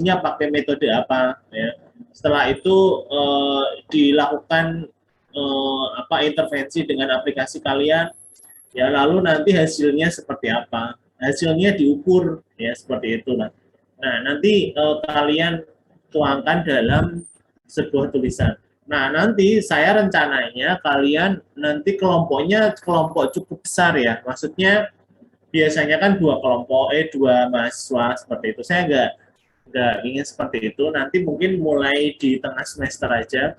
pakai metode apa ya. Setelah itu dilakukan intervensi dengan aplikasi kalian ya, lalu nanti hasilnya seperti apa, hasilnya diukur ya, seperti itulah. Nah, nanti kalian tuangkan dalam sebuah tulisan. Nah, nanti saya rencananya kalian nanti kelompoknya kelompok cukup besar ya, maksudnya biasanya kan dua mahasiswa seperti itu. Saya nggak ingin seperti itu. Nanti mungkin mulai di tengah semester aja.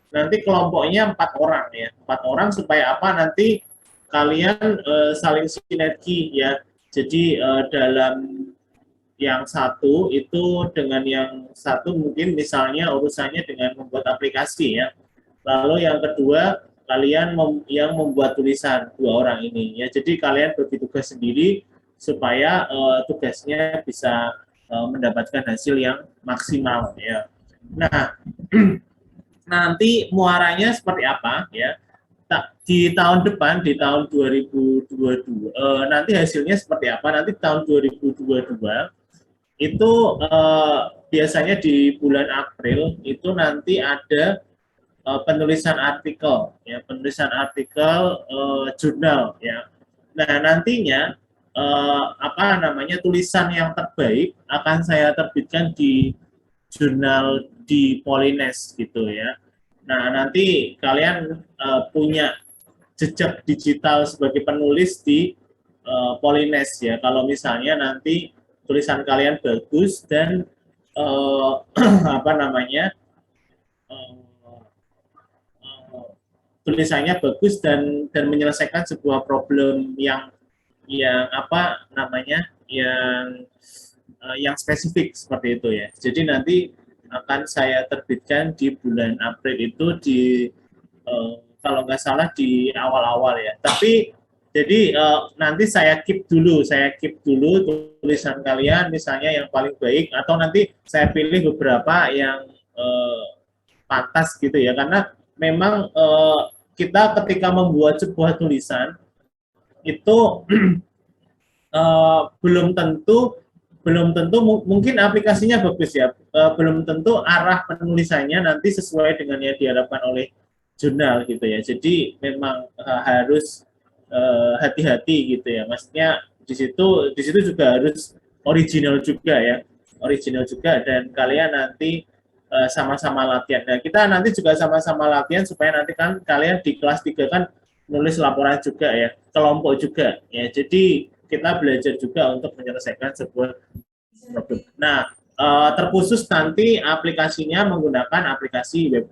Nanti kelompoknya 4 orang ya, 4 orang supaya apa? Nanti kalian saling sinergi ya. Jadi dalam yang satu itu dengan yang satu mungkin misalnya urusannya dengan membuat aplikasi ya. Lalu yang kedua kalian yang membuat tulisan 2 orang ini ya. Jadi kalian bagi tugas sendiri supaya tugasnya bisa mendapatkan hasil yang maksimal ya. Nah, nanti muaranya seperti apa ya? Di tahun depan, di tahun 2022 nanti hasilnya seperti apa? Nanti tahun 2022 itu biasanya di bulan April itu nanti ada penulisan artikel ya, penulisan artikel jurnal ya. Nah, nantinya apa namanya, tulisan yang terbaik akan saya terbitkan di jurnal di Polines gitu ya. Nah, nanti kalian punya jejak digital sebagai penulis di Polines ya. Kalau misalnya nanti tulisan kalian bagus dan apa namanya, uh, tulisannya bagus dan menyelesaikan sebuah problem yang apa namanya, yang spesifik seperti itu ya. Jadi nanti akan saya terbitkan di bulan April itu di kalau nggak salah di awal-awal ya. Tapi jadi nanti saya keep dulu tulisan kalian misalnya yang paling baik, atau nanti saya pilih beberapa yang pantas gitu ya, karena memang kita ketika membuat sebuah tulisan itu belum tentu mungkin aplikasinya bagus ya, belum tentu arah penulisannya nanti sesuai dengan yang diharapkan oleh jurnal gitu ya. Jadi memang harus hati-hati gitu ya. Maksudnya di situ juga harus original juga ya, original juga, dan kalian nanti sama-sama latihan. Nah, kita nanti juga sama-sama latihan supaya nanti kan kalian di kelas 3 kan nulis laporan juga ya, kelompok juga ya. Jadi kita belajar juga untuk menyelesaikan sebuah problem. Nah, terkhusus nanti aplikasinya menggunakan aplikasi web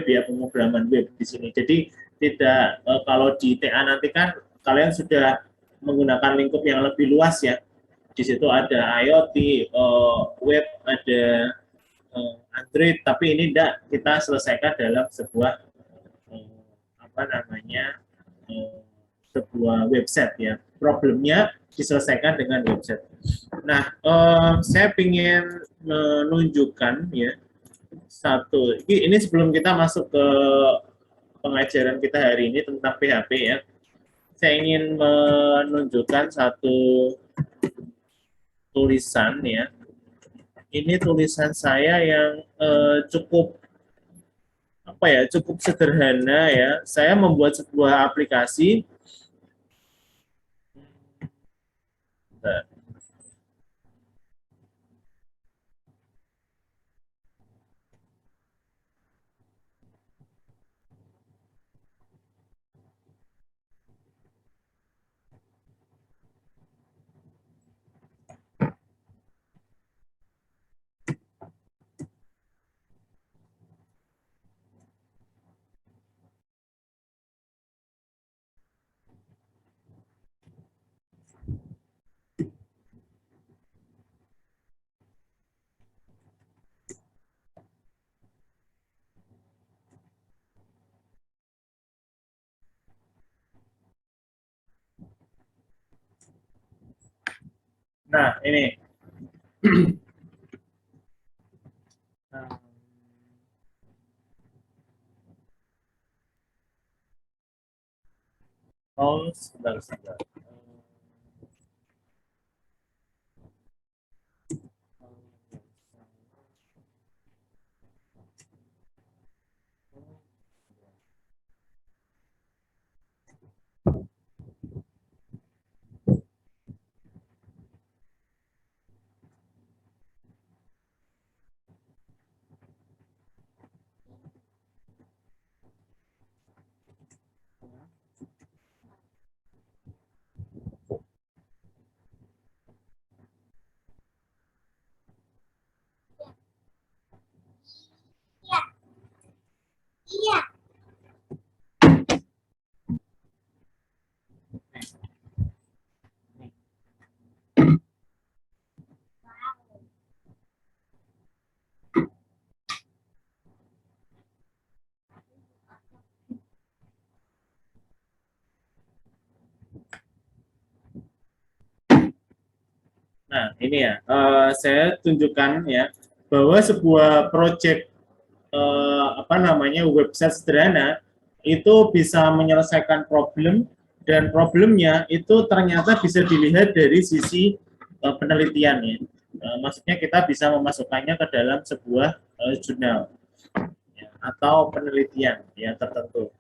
ya, pemrograman web di sini. Jadi tidak kalau di TA nanti kan kalian sudah menggunakan lingkup yang lebih luas ya. Di situ ada IoT, web, ada Android, tapi ini tidak kita selesaikan dalam sebuah apa namanya, sebuah website ya. Problemnya diselesaikan dengan website. Nah, saya ingin menunjukkan ya satu. Ini sebelum kita masuk ke pengajaran kita hari ini tentang PHP ya. Saya ingin menunjukkan satu tulisan ya. Ini tulisan saya yang cukup apa ya, cukup sederhana ya. Saya membuat sebuah aplikasi. Nah, ini. Oh, sebentar, sebentar. Nah, ini ya, saya tunjukkan ya bahwa sebuah project apa namanya website sederhana itu bisa menyelesaikan problem, dan problemnya itu ternyata bisa dilihat dari sisi penelitian ya. Maksudnya kita bisa memasukkannya ke dalam sebuah jurnal ya, atau penelitian ya tertentu.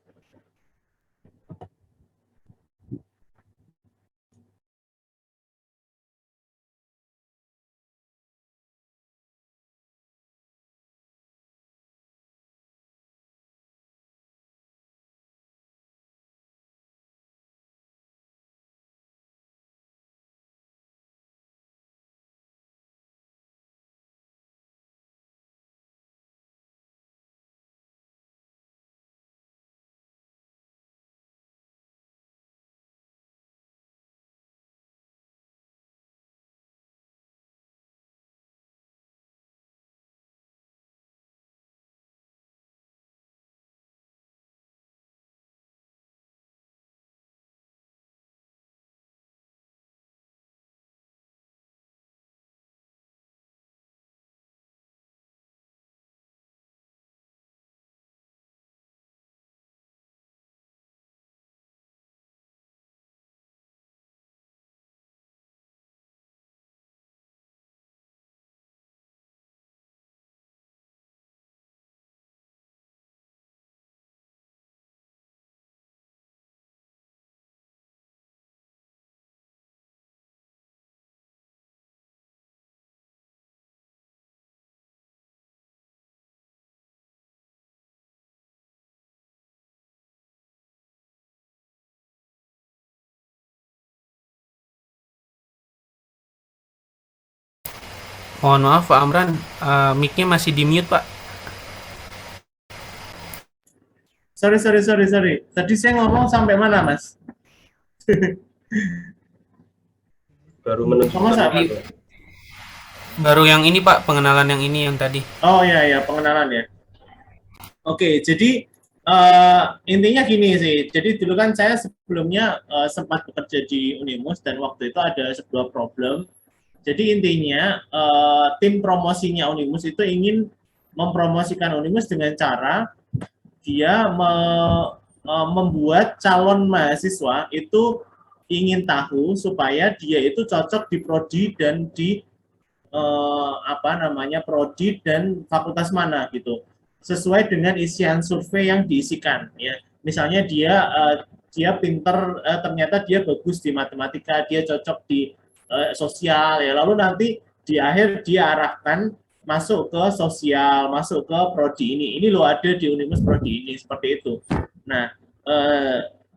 Mohon maaf Pak Amran, mic-nya masih di mute Pak. Sorry. Tadi saya ngomong sampai mana, Mas? Baru menunjukkan Baru yang ini Pak, pengenalan yang ini yang tadi. Oh ya, pengenalan ya. Oke, jadi intinya gini sih. Jadi dulu kan saya sebelumnya sempat bekerja di Unimus, dan waktu itu ada sebuah problem. Jadi intinya tim promosinya Unimus itu ingin mempromosikan Unimus dengan cara dia membuat calon mahasiswa itu ingin tahu supaya dia itu cocok di prodi dan di apa namanya prodi dan fakultas mana gitu, sesuai dengan isian survei yang diisikan ya. Misalnya dia pinter, ternyata dia bagus di matematika, dia cocok di sosial ya, lalu nanti di akhir dia arahkan masuk ke sosial, masuk ke prodi ini loh, ada di Unimus prodi ini, seperti itu. Nah,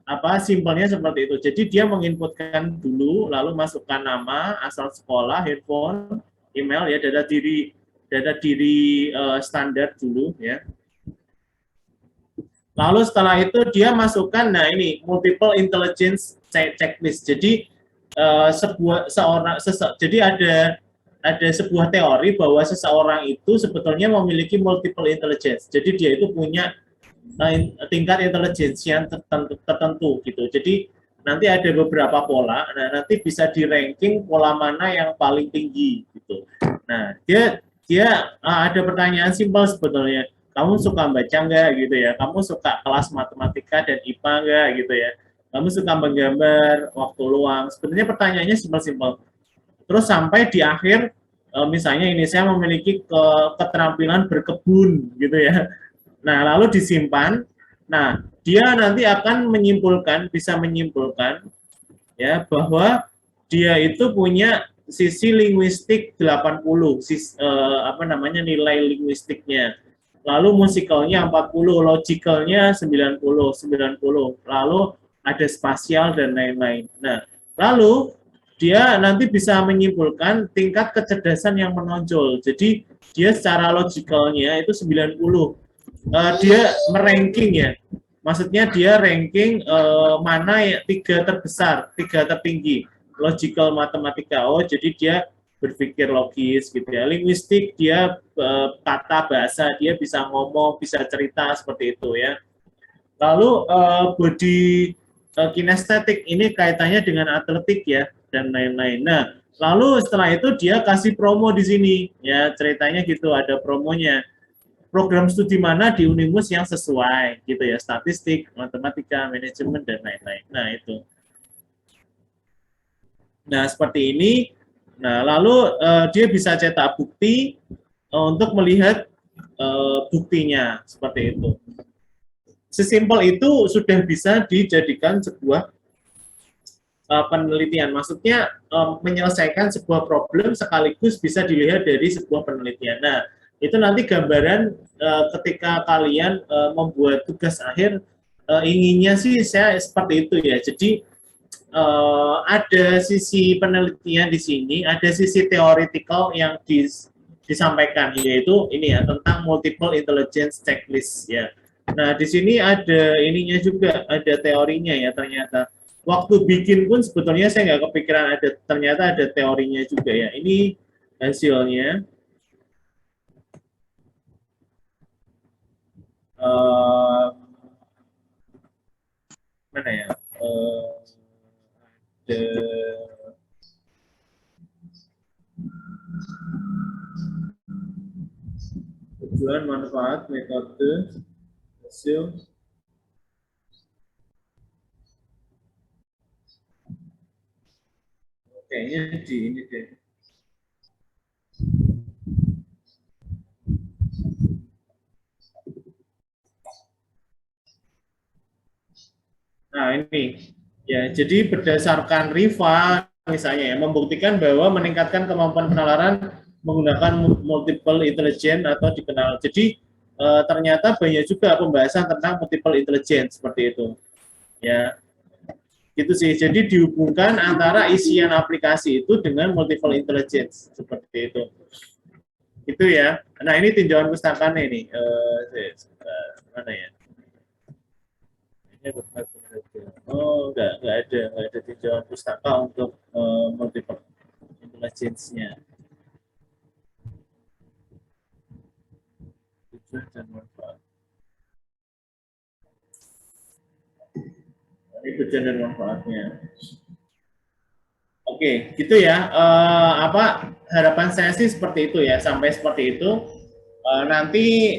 apa simpelnya seperti itu. Jadi dia menginputkan dulu, lalu masukkan nama, asal sekolah, handphone, email ya, data diri standar dulu ya. Lalu setelah itu dia masukkan, nah ini multiple intelligence checklist. Jadi jadi ada sebuah teori bahwa seseorang itu sebetulnya memiliki multiple intelligence. Jadi dia itu punya tingkat intelijensi yang tertentu gitu. Jadi nanti ada beberapa pola, nah nanti bisa di ranking pola mana yang paling tinggi gitu. Nah, dia ada pertanyaan simpel sebetulnya. Kamu suka baca nggak gitu ya? Kamu suka kelas matematika dan IPA nggak gitu ya? Kamu suka menggambar waktu luang? Sebenarnya pertanyaannya simpel-simpel. Terus sampai di akhir, misalnya ini saya memiliki keterampilan berkebun gitu ya. Nah, lalu disimpan. Nah, dia nanti akan menyimpulkan, bisa menyimpulkan ya bahwa dia itu punya sisi linguistik 80, nilai linguistiknya. Lalu musikalnya 40, logicalnya 90, 90. Lalu ada spasial dan lain-lain. Nah, lalu dia nanti bisa menyimpulkan tingkat kecerdasan yang menonjol. Jadi dia secara logikalnya itu 90. Dia meranking ya. Maksudnya dia ranking mana yang 3 terbesar, 3 tertinggi. Logical matematika. Oh, jadi dia berpikir logis gitu ya. Linguistik dia tata bahasa, dia bisa ngomong, bisa cerita seperti itu ya. Lalu body kinestetik ini kaitannya dengan atletik ya dan lain-lain. Nah, lalu setelah itu dia kasih promo di sini ya, ceritanya gitu, ada promonya. Program studi mana di Unimus yang sesuai gitu ya, statistik, matematika, manajemen dan lain-lain. Nah, itu. Nah, seperti ini. Nah, lalu dia bisa cetak bukti untuk melihat buktinya seperti itu. Sesimpel itu sudah bisa dijadikan sebuah penelitian. Maksudnya menyelesaikan sebuah problem sekaligus bisa dilihat dari sebuah penelitian. Nah, itu nanti gambaran ketika kalian membuat tugas akhir, inginnya sih saya seperti itu ya. Jadi ada sisi penelitian di sini, ada sisi theoretical yang disampaikan, yaitu ini ya, tentang multiple intelligence checklist ya. Nah, di sini ada ininya juga, ada teorinya ya ternyata. Waktu bikin pun sebetulnya saya nggak kepikiran ternyata ada teorinya juga ya. Ini hasilnya. Mana ya? Ada tujuan, manfaat, metode, hasil. Kayaknya di ini deh. Nah, ini ya, jadi berdasarkan Riva misalnya ya, membuktikan bahwa meningkatkan kemampuan penalaran menggunakan multiple intelligence atau dikenal. Jadi ternyata banyak juga pembahasan tentang multiple intelligence seperti itu. Ya. Gitu sih. Jadi dihubungkan antara isian aplikasi itu dengan multiple intelligence seperti itu. Itu ya. Nah, ini tinjauan pustakanya ini. Mana ya? Oh, enggak ada tinjauan pustaka untuk multiple intelligence-nya. Tujuan dan manfaat. Ini tujuan dan manfaatnya. Oke, gitu ya. Harapan saya sih seperti itu ya, sampai seperti itu. Nanti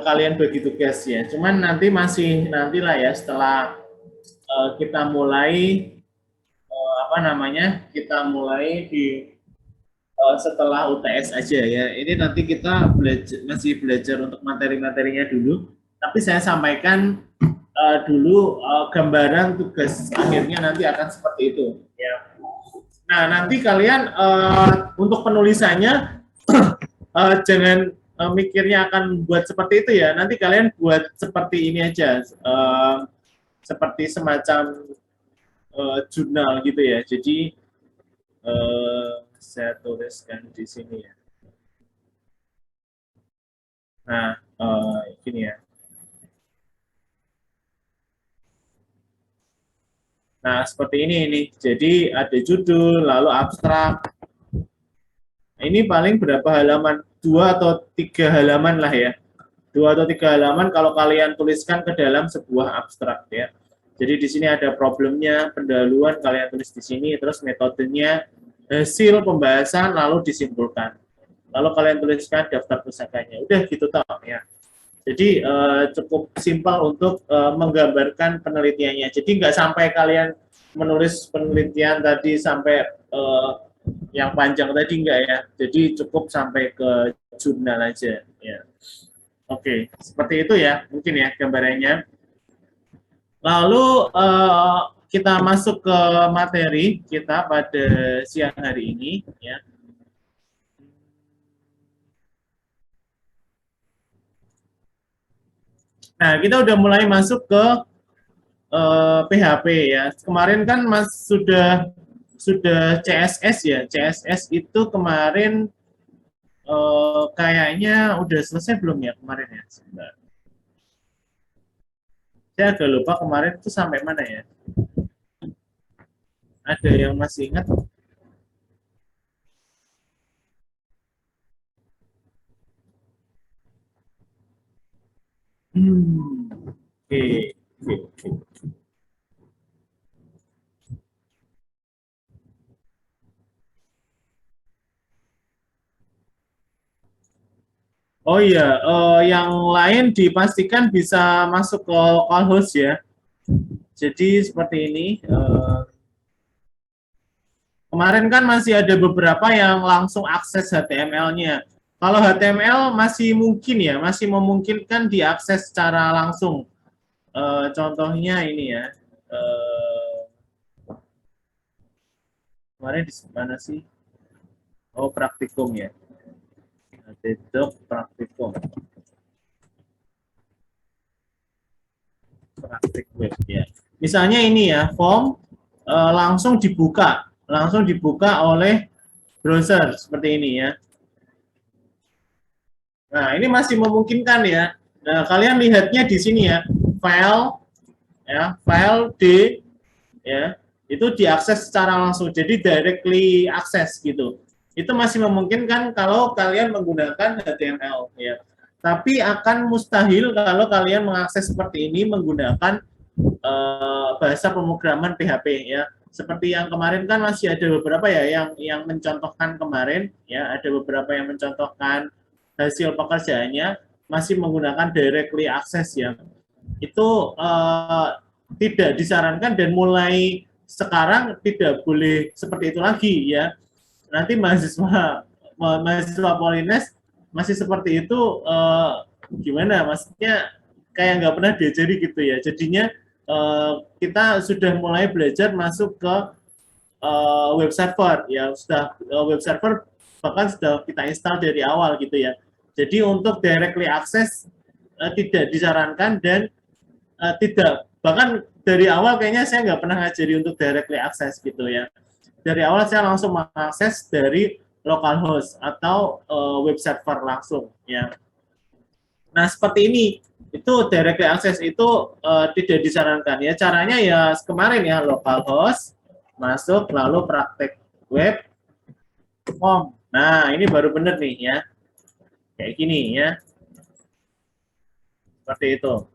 kalian bagi tugas ya. Cuman nantilah ya setelah kita mulai kita mulai di setelah UTS aja ya. Ini nanti kita masih belajar untuk materi-materinya dulu. Tapi saya sampaikan dulu gambaran tugas akhirnya nanti akan seperti itu ya. Nah, nanti kalian untuk penulisannya jangan mikirnya akan buat seperti itu ya. Nanti kalian buat seperti ini aja, seperti semacam jurnal gitu ya. Jadi saya tuliskan di sini ya. Nah, gini ya. Nah, seperti ini. Jadi ada judul, lalu abstrak. Ini paling berapa halaman? 2 atau 3 halaman lah ya. 2 atau 3 halaman kalau kalian tuliskan ke dalam sebuah abstrak ya. Jadi di sini ada problemnya, pendahuluan kalian tulis di sini, terus metodenya, hasil pembahasan, lalu disimpulkan. Lalu kalian tuliskan daftar pusakanya. Udah gitu toh ya. Jadi cukup simpel untuk menggambarkan penelitiannya. Jadi nggak sampai kalian menulis penelitian tadi sampai yang panjang tadi enggak ya. Jadi cukup sampai ke jurnal aja ya. Oke, seperti itu ya mungkin ya gambarannya. Lalu kita masuk ke materi kita pada siang hari ini, ya. Nah, kita udah mulai masuk ke PHP ya. Kemarin kan sudah CSS ya. CSS itu kemarin kayaknya udah selesai belum ya kemarin ya? Sebentar. Saya agak lupa kemarin itu sampai mana ya. Ada yang masih ingat? Oke. Oh iya, yang lain dipastikan bisa masuk ke localhost ya. Jadi seperti ini. Kemarin kan masih ada beberapa yang langsung akses HTML-nya. Kalau HTML masih mungkin ya, masih memungkinkan diakses secara langsung. Contohnya ini ya. Kemarin di mana sih? Oh, praktikum ya. Dedok praktikum. Praktik web ya. Misalnya ini ya, form langsung dibuka oleh browser seperti ini ya. Nah, ini masih memungkinkan ya. Nah, kalian lihatnya di sini ya, file D ya, itu diakses secara langsung. Jadi directly access gitu. Itu masih memungkinkan kalau kalian menggunakan HTML ya. Tapi akan mustahil kalau kalian mengakses seperti ini menggunakan bahasa pemrograman PHP ya. Seperti yang kemarin kan masih ada beberapa ya yang mencontohkan kemarin ya, ada beberapa yang mencontohkan hasil pekerjaannya masih menggunakan directly access ya. Itu tidak disarankan dan mulai sekarang tidak boleh seperti itu lagi ya. Nanti mahasiswa Polines masih seperti itu gimana? Maksudnya kayak nggak pernah diajari gitu ya. Jadinya kita sudah mulai belajar masuk ke web server ya. Sudah web server bahkan sudah kita install dari awal gitu ya. Jadi untuk directly access tidak disarankan dan tidak, bahkan dari awal kayaknya saya nggak pernah ngajari untuk directly access gitu ya. Dari awal saya langsung mengakses dari localhost atau web server langsung ya. Nah seperti ini, itu directly access itu tidak disarankan ya. Caranya ya kemarin ya, localhost masuk lalu praktek web form. Nah ini baru benar nih ya, kayak gini ya, seperti itu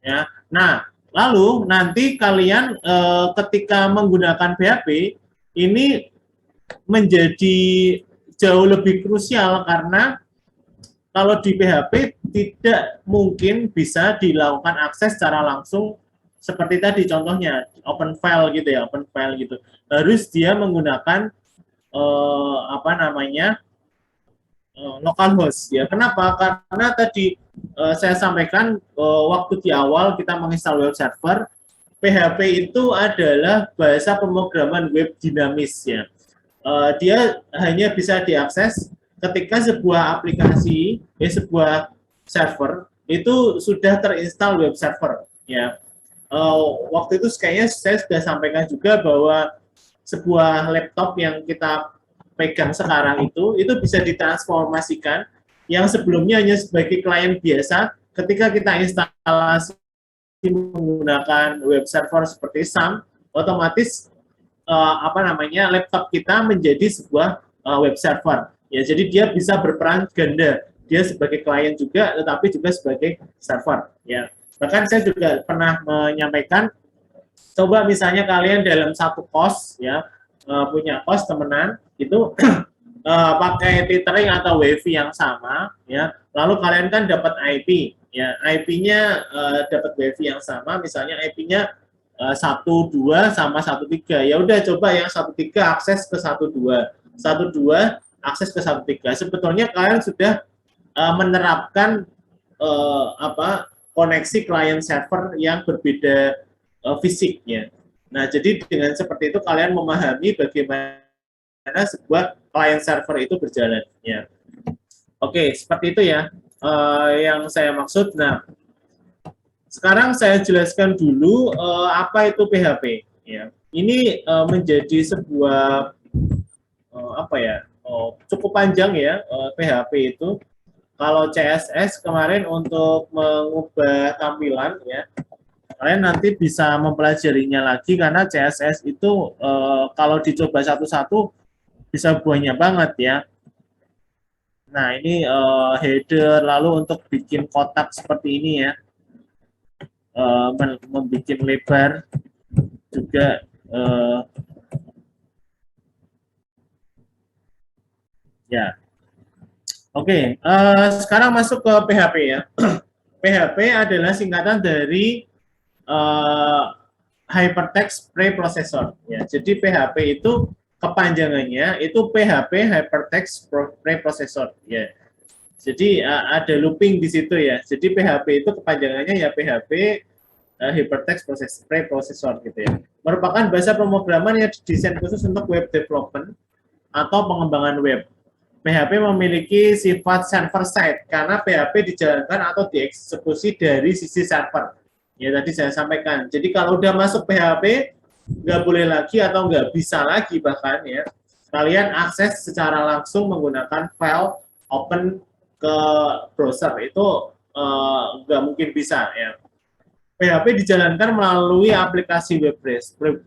ya. Nah lalu nanti kalian ketika menggunakan PHP ini menjadi jauh lebih krusial karena kalau di PHP tidak mungkin bisa dilakukan akses secara langsung seperti tadi contohnya open file gitu ya, open file gitu. Harus dia menggunakan localhost ya. Kenapa? Karena tadi saya sampaikan waktu di awal kita menginstal web server, PHP itu adalah bahasa pemrograman web dinamis ya. Dia hanya bisa diakses ketika sebuah aplikasi, sebuah server itu sudah terinstall web server ya. Waktu itu kayaknya saya sudah sampaikan juga bahwa sebuah laptop yang kita pegang sekarang itu bisa ditransformasikan yang sebelumnya hanya sebagai klien biasa, ketika kita instalasi menggunakan web server seperti SAM, otomatis laptop kita menjadi sebuah web server. Ya, jadi dia bisa berperan ganda. Dia sebagai klien juga, tetapi juga sebagai server. Ya, bahkan saya juga pernah menyampaikan, coba misalnya kalian dalam satu kos, ya, punya kos temenan, itu pakai tethering atau WiFi yang sama, ya. Lalu kalian kan dapat IP, ya, IP-nya dapat WiFi yang sama, misalnya IP-nya 1.2 sama 1.3. Ya udah coba yang 1.3 akses ke 1.2. 1.2 akses ke 1.3. Sebetulnya kalian sudah menerapkan koneksi client server yang berbeda fisik ya. Nah, jadi dengan seperti itu kalian memahami bagaimana sebuah client server itu berjalan ya. Oke, seperti itu ya yang saya maksud. Nah, sekarang saya jelaskan dulu apa itu PHP ya. Ini menjadi sebuah apa ya? Cukup panjang ya PHP itu. Kalau CSS kemarin untuk mengubah tampilan ya, kalian nanti bisa mempelajarinya lagi karena CSS itu kalau dicoba satu-satu bisa banyak banget ya. Nah ini header, lalu untuk bikin kotak seperti ini ya, membuat lebar juga ya. Oke, sekarang masuk ke PHP ya. PHP adalah singkatan dari Hypertext Preprocessor. Ya, jadi PHP itu kepanjangannya itu PHP Hypertext Preprocessor. Ya, jadi ada looping di situ ya. Jadi PHP itu kepanjangannya ya PHP Hypertext Preprocessor gitu ya. Merupakan bahasa pemrograman yang didesain khusus untuk web development atau pengembangan web. PHP memiliki sifat server side karena PHP dijalankan atau dieksekusi dari sisi server. Ya tadi saya sampaikan. Jadi kalau udah masuk PHP nggak boleh lagi atau nggak bisa lagi bahkan ya kalian akses secara langsung menggunakan file open ke browser itu nggak mungkin bisa ya. PHP dijalankan melalui aplikasi web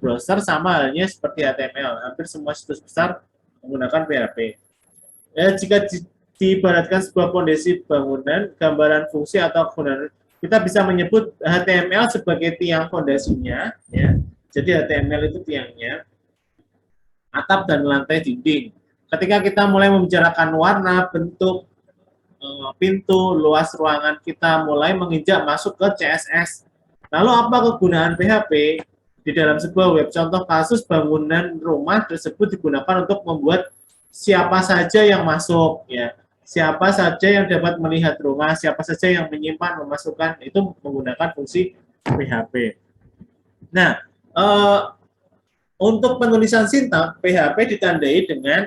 browser sama halnya seperti HTML. Hampir semua situs besar menggunakan PHP. Ya, jika diibaratkan sebuah fondasi bangunan, gambaran fungsi atau kegunaan, kita bisa menyebut HTML sebagai tiang fondasinya. Ya. Jadi HTML itu tiangnya, atap dan lantai dinding. Ketika kita mulai membicarakan warna, bentuk, pintu, luas ruangan, kita mulai menginjak masuk ke CSS. Lalu apa kegunaan PHP? Di dalam sebuah web, contoh kasus bangunan rumah tersebut digunakan untuk membuat siapa saja yang masuk ya, siapa saja yang dapat melihat rumah, siapa saja yang menyimpan, memasukkan, itu menggunakan fungsi PHP. Nah, untuk penulisan sintaks PHP ditandai dengan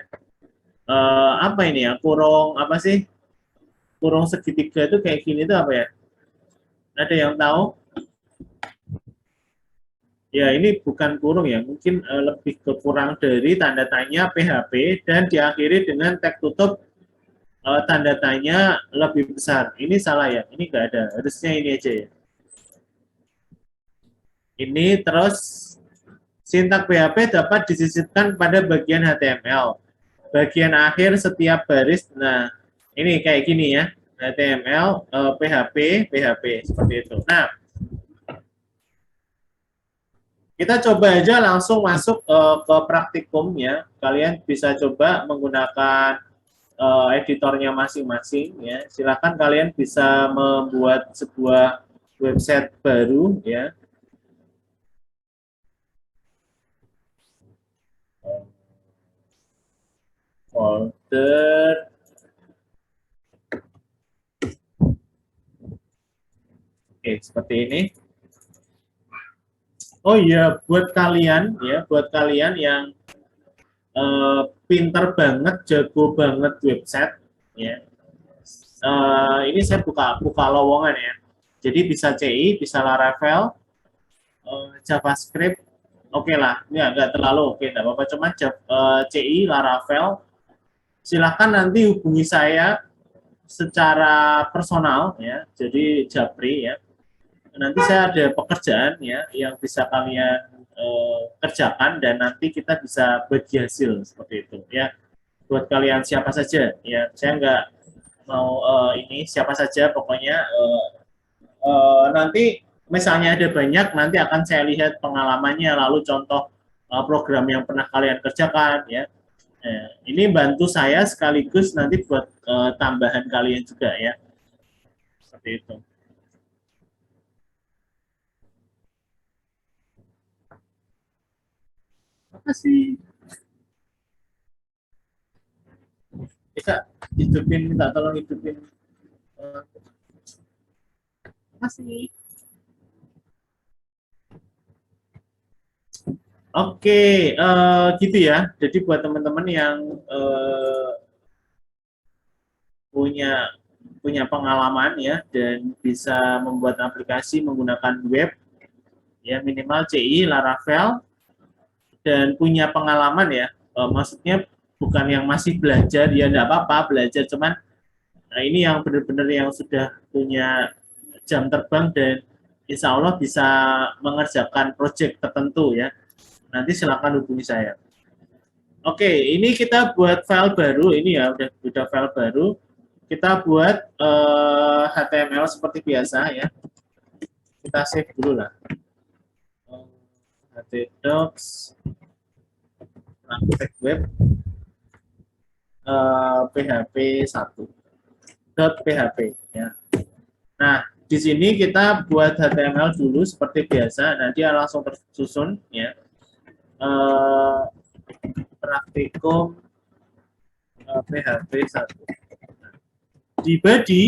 apa ini ya, kurung apa sih, kurung segitiga itu kayak gini itu apa ya, ada yang tahu? Ya ini bukan kurung ya, mungkin lebih ke kurang dari tanda tanya PHP dan diakhiri dengan tag tutup tanda tanya lebih besar. Ini salah ya, ini nggak ada, harusnya ini aja ya. Ini terus sintaks PHP dapat disisipkan pada bagian HTML. Bagian akhir setiap baris, nah ini kayak gini ya, HTML, PHP, PHP, seperti itu. Nah, kita coba aja langsung masuk ke praktikum ya. Kalian bisa coba menggunakan editornya masing-masing ya. Silakan kalian bisa membuat sebuah website baru ya. Folder. Oke, seperti ini. Oh iya, buat kalian ya, buat kalian yang pinter banget, jago banget website ya. Ini saya buka lowongan ya. Jadi bisa CI, bisa Laravel, JavaScript, oke lah, ya nggak terlalu oke, nggak apa-apa, cuma CI, Laravel, silahkan nanti hubungi saya secara personal ya, jadi Japri ya. Nanti saya ada pekerjaan ya yang bisa kalian kerjakan dan nanti kita bisa bagi hasil seperti itu ya. Buat kalian siapa saja ya, saya nggak mau ini siapa saja pokoknya nanti misalnya ada banyak, nanti akan saya lihat pengalamannya, lalu contoh program yang pernah kalian kerjakan ya. Ini bantu saya sekaligus nanti buat tambahan kalian juga ya. Seperti itu. Terima kasih. Bisa hidupin, minta tolong hidupin. kasih. Oke, gitu ya. Jadi buat teman-teman yang punya pengalaman ya dan bisa membuat aplikasi menggunakan web ya minimal CI, Laravel dan punya pengalaman ya. Maksudnya bukan yang masih belajar ya enggak apa-apa belajar cuman nah ini yang benar-benar yang sudah punya jam terbang dan insya Allah bisa mengerjakan proyek tertentu ya. Nanti silakan hubungi saya. Oke, ini kita buat file baru ini ya, udah file baru. Kita buat HTML seperti biasa ya. Kita save dulu lah. htdocs praktek web php 1.php ya. Nah, di sini kita buat HTML dulu seperti biasa, nanti langsung tersusun ya. Praktikum PHP 1. Di body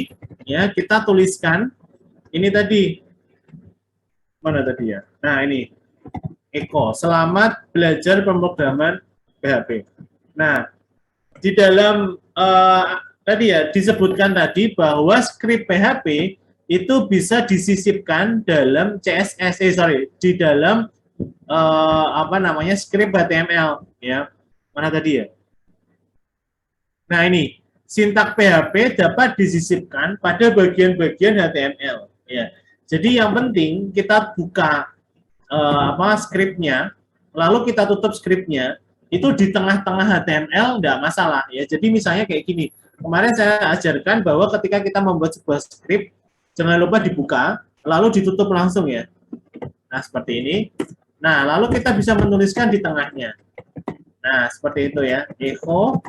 ya kita tuliskan ini tadi mana tadi ya? Nah ini Eko, selamat belajar pemrograman PHP. Nah di dalam tadi ya disebutkan tadi bahwa skrip PHP itu bisa disisipkan dalam CSS, di dalam apa namanya skrip HTML ya. Mana tadi ya? Nah ini sintak PHP dapat disisipkan pada bagian-bagian HTML ya. Jadi yang penting kita buka skripnya, lalu kita tutup skripnya, itu di tengah-tengah HTML enggak masalah ya. Jadi misalnya kayak gini. Kemarin saya ajarkan bahwa ketika kita membuat sebuah skrip jangan lupa dibuka lalu ditutup langsung ya. Nah, seperti ini. Nah, lalu kita bisa menuliskan di tengahnya. Nah, seperti itu ya. Echo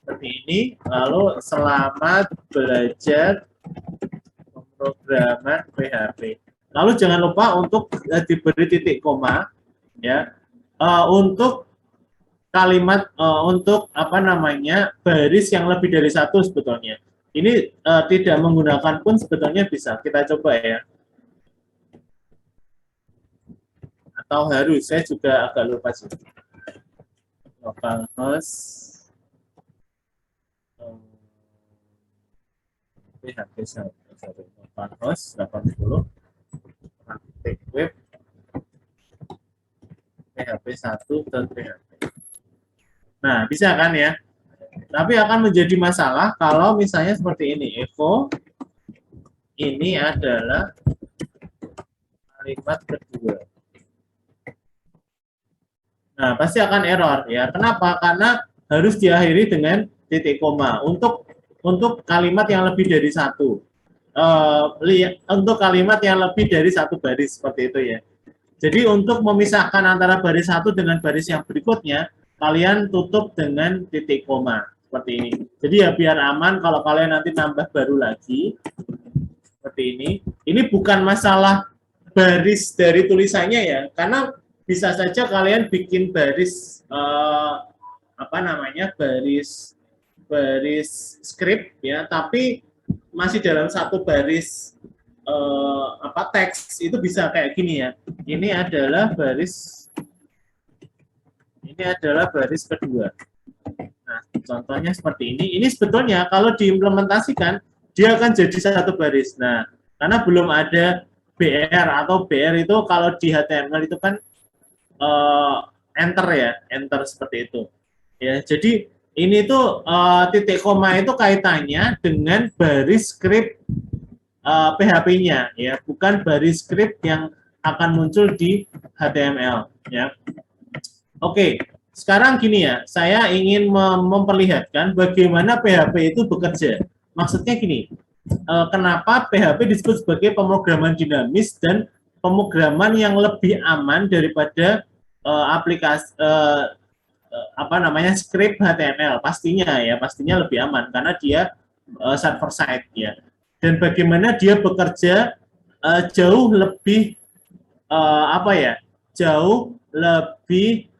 seperti ini, lalu selamat belajar pemrograman PHP. Lalu jangan lupa untuk diberi titik koma ya. Untuk kalimat untuk apa namanya baris yang lebih dari satu sebetulnya. Ini tidak menggunakan pun sebetulnya bisa. Kita coba ya. Atau harus, saya juga agak lupa sih. Localhost PHP 1 localhost 80 praktik web PHP 1.php. Nah, bisa kan ya? Tapi akan menjadi masalah kalau misalnya seperti ini. Echo ini adalah kalimat kedua. Nah, pasti akan error ya. Kenapa? Karena harus diakhiri dengan titik koma untuk kalimat yang lebih dari satu. Untuk kalimat yang lebih dari satu baris seperti itu ya. Jadi untuk memisahkan antara baris satu dengan baris yang berikutnya, kalian tutup dengan titik koma seperti ini. Jadi ya biar aman kalau kalian nanti nambah baru lagi seperti ini. Ini bukan masalah baris dari tulisannya ya, karena bisa saja kalian bikin baris apa namanya baris skrip ya, tapi masih dalam satu baris teks itu bisa kayak gini ya. Ini adalah baris kedua. Nah, contohnya seperti ini. Ini sebetulnya kalau diimplementasikan dia akan jadi satu baris. Nah, karena belum ada BR atau BR itu kalau di HTML itu kan enter ya, enter seperti itu. Ya, jadi ini tuh titik koma itu kaitannya dengan baris skrip PHP-nya ya, bukan baris skrip yang akan muncul di HTML ya. Oke, sekarang gini ya, saya ingin memperlihatkan bagaimana PHP itu bekerja. Maksudnya gini, kenapa PHP disebut sebagai pemrograman dinamis dan pemrograman yang lebih aman daripada aplikasi apa namanya script HTML pastinya lebih aman karena dia server side ya, dan bagaimana dia bekerja jauh lebih jauh lebih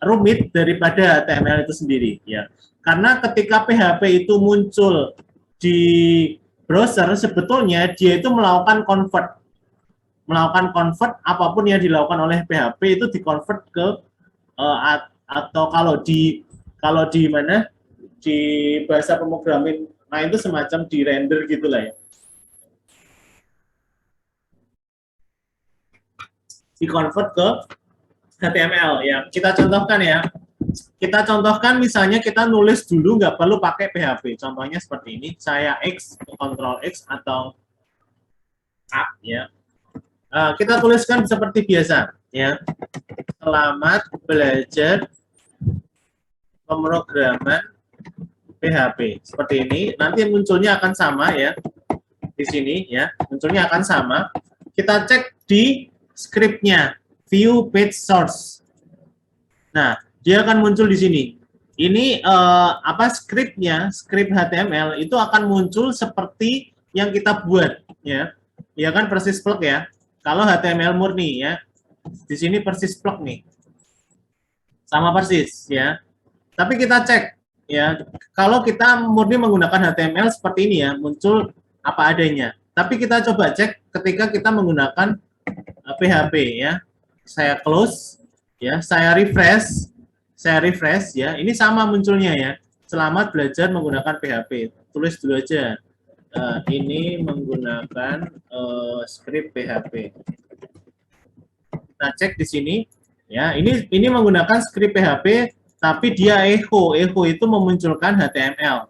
rumit daripada HTML itu sendiri ya, karena ketika PHP itu muncul di browser sebetulnya dia itu melakukan convert apapun yang dilakukan oleh PHP itu dikonvert ke atau kalau di mana di bahasa pemrograman nah itu semacam di render gitulah ya, dikonvert ke HTML ya. Kita contohkan misalnya kita nulis dulu nggak perlu pakai PHP. Contohnya seperti ini, saya X, Ctrl X atau A ya. Kita tuliskan seperti biasa ya. Selamat belajar pemrograman PHP. Seperti ini. Nanti munculnya akan sama ya. Di sini ya, munculnya akan sama. Kita cek di scriptnya, view page source. Nah, dia akan muncul di sini. Ini scriptnya, script HTML itu akan muncul seperti yang kita buat, ya. Ya kan persis plug ya. Kalau HTML murni ya, di sini persis plug nih, sama persis ya. Tapi kita cek ya, kalau kita murni menggunakan HTML seperti ini ya, muncul apa adanya. Tapi kita coba cek ketika kita menggunakan PHP ya. Saya close ya, saya refresh ya. Ini sama munculnya ya. Selamat belajar menggunakan PHP. Tulis dulu aja. Ini menggunakan script PHP. Kita cek di sini ya. Ini menggunakan script PHP tapi dia echo. Echo itu memunculkan HTML.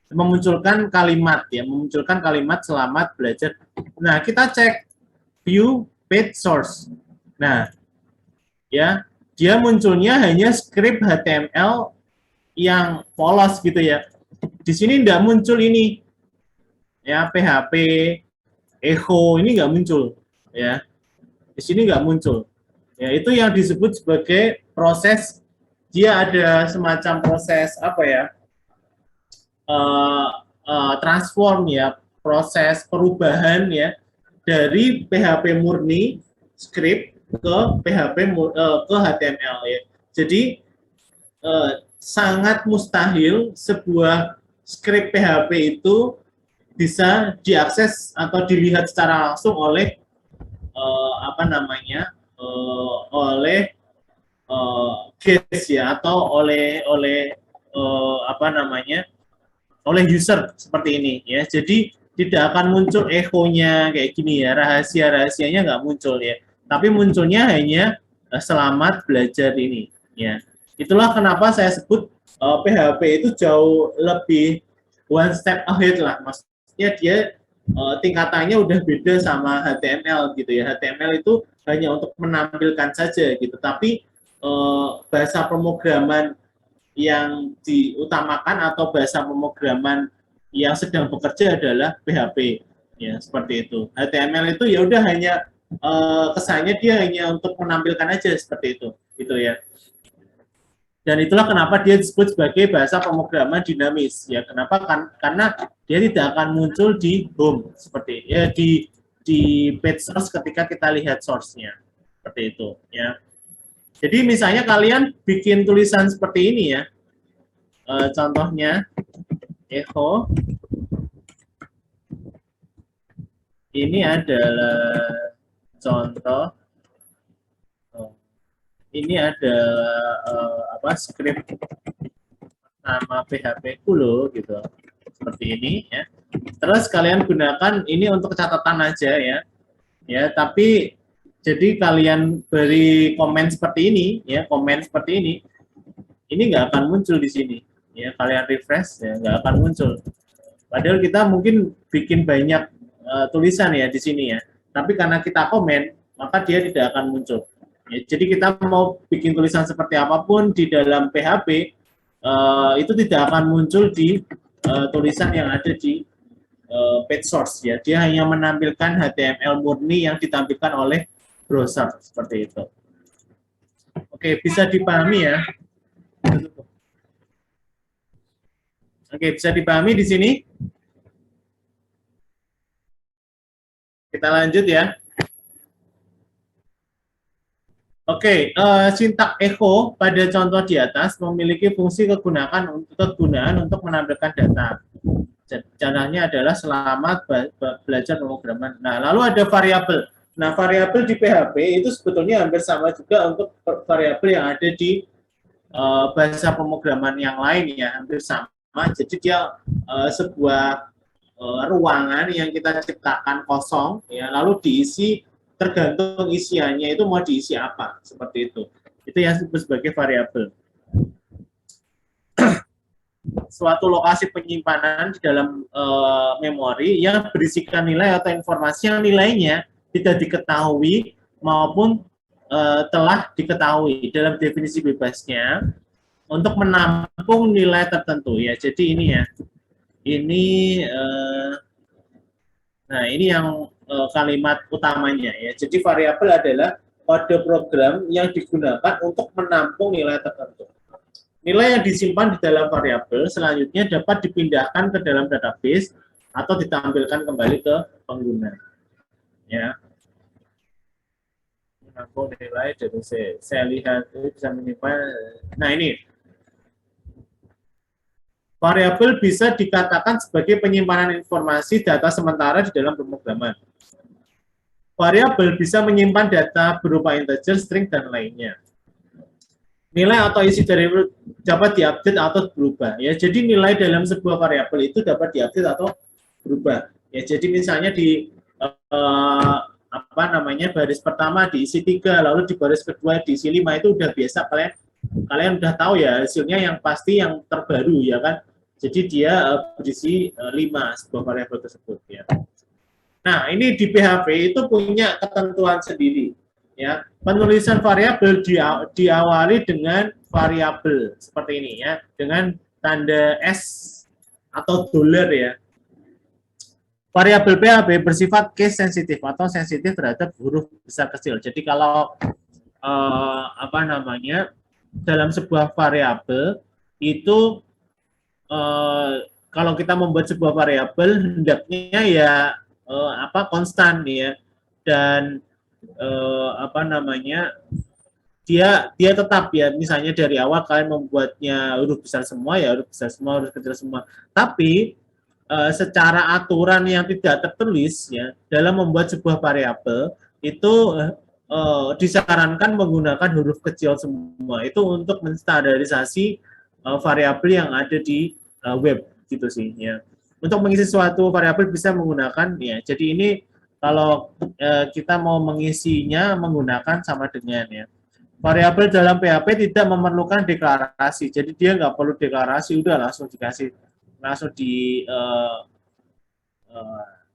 Memunculkan kalimat ya, memunculkan kalimat selamat belajar. Nah, kita cek view page source. Nah, ya, dia munculnya hanya script HTML yang polos gitu ya. Di sini tidak muncul ini. Ya, PHP, echo ini nggak muncul ya. Di sini nggak muncul. Ya, itu yang disebut sebagai proses, dia ada semacam proses apa ya? Transform ya, proses perubahan ya dari PHP murni script ke PHP ke HTML ya. Jadi sangat mustahil sebuah script PHP itu bisa diakses atau dilihat secara langsung oleh oleh guest ya, atau oleh oleh user seperti ini ya. Jadi tidak akan muncul echo-nya kayak gini ya, rahasianya nggak muncul ya. Tapi munculnya hanya selamat belajar ini ya. Itulah kenapa saya sebut PHP itu jauh lebih one step ahead lah. Maksudnya dia tingkatannya udah beda sama HTML gitu ya. HTML itu hanya untuk menampilkan saja gitu. Tapi bahasa pemrograman yang diutamakan atau bahasa pemrograman yang sedang bekerja adalah PHP ya, seperti itu. HTML itu ya udah hanya kesannya dia hanya untuk menampilkan aja seperti itu gitu ya. Dan itulah kenapa dia disebut sebagai bahasa pemrograman dinamis ya. Kenapa? Karena dia tidak akan muncul di home seperti ya, di page source ketika kita lihat source-nya seperti itu ya. Jadi misalnya kalian bikin tulisan seperti ini ya, contohnya echo, ini adalah contoh, ini adalah script nama PHP kulo gitu, seperti ini ya. Terus kalian gunakan ini untuk catatan aja ya, tapi jadi kalian beri komen seperti ini ya, komen seperti ini nggak akan muncul di sini ya. Kalian refresh ya, nggak akan muncul. Padahal kita mungkin bikin banyak tulisan ya di sini ya, tapi karena kita komen maka dia tidak akan muncul ya. Jadi kita mau bikin tulisan seperti apapun di dalam PHP itu tidak akan muncul di tulisan yang ada di page source ya. Dia hanya menampilkan HTML murni yang ditampilkan oleh browser seperti itu. Oke, bisa dipahami ya. Oke, bisa dipahami di sini. Kita lanjut ya. Oke, sintak echo pada contoh di atas memiliki fungsi kegunaan untuk menampilkan data. Caranya adalah selama belajar pemrograman. Nah, lalu ada variabel. Nah, variabel di PHP itu sebetulnya hampir sama juga untuk variabel yang ada di bahasa pemrograman yang lain ya, hampir sama. Jadi dia sebuah ruangan yang kita ciptakan kosong, ya, lalu diisi tergantung isiannya itu mau diisi apa, seperti itu. Itu yang disebut sebagai variabel. Suatu lokasi penyimpanan di dalam memori yang berisikan nilai atau informasi yang nilainya tidak diketahui maupun telah diketahui dalam definisi bebasnya untuk menampung nilai tertentu ya. Jadi ini ya, ini nah ini yang kalimat utamanya ya. Jadi variabel adalah kode program yang digunakan untuk menampung nilai tertentu. Nilai yang disimpan di dalam variabel selanjutnya dapat dipindahkan ke dalam database atau ditampilkan kembali ke pengguna. Ya. Menampung nilai dari saya lihat itu bisa menyimpan. Nah ini variabel bisa dikatakan sebagai penyimpanan informasi data sementara di dalam pemrograman. Variabel bisa menyimpan data berupa integer, string, dan lainnya. Nilai atau isi dari dapat diupdate atau berubah ya. Jadi nilai dalam sebuah variabel itu dapat diupdate atau berubah ya. Jadi misalnya di apa namanya baris pertama diisi 3, lalu di baris kedua diisi 5, itu udah biasa, kalian udah tahu ya hasilnya yang pasti yang terbaru ya kan. Jadi dia berisi 5 sebuah variabel tersebut ya. Nah, ini di PHP itu punya ketentuan sendiri. Ya, penulisan variabel diawali dengan variabel seperti ini ya, dengan tanda S atau $, ya. Variabel PHP bersifat case sensitif atau sensitif terhadap huruf besar kecil. Jadi kalau apa namanya dalam sebuah variabel itu kalau kita membuat sebuah variabel hendaknya ya apa konstan ya, dan apa namanya dia tetap ya, misalnya dari awal kalian membuatnya huruf besar semua ya huruf besar semua, huruf kecil semua, tapi secara aturan yang tidak tertulis ya dalam membuat sebuah variabel itu disarankan menggunakan huruf kecil semua itu untuk menstandarisasi variabel yang ada di web gitu sih ya. Untuk mengisi suatu variabel bisa menggunakan ya, jadi ini kalau kita mau mengisinya menggunakan sama dengan ya. Variabel dalam PHP tidak memerlukan deklarasi, jadi dia nggak perlu deklarasi, udah langsung dikasih, langsung di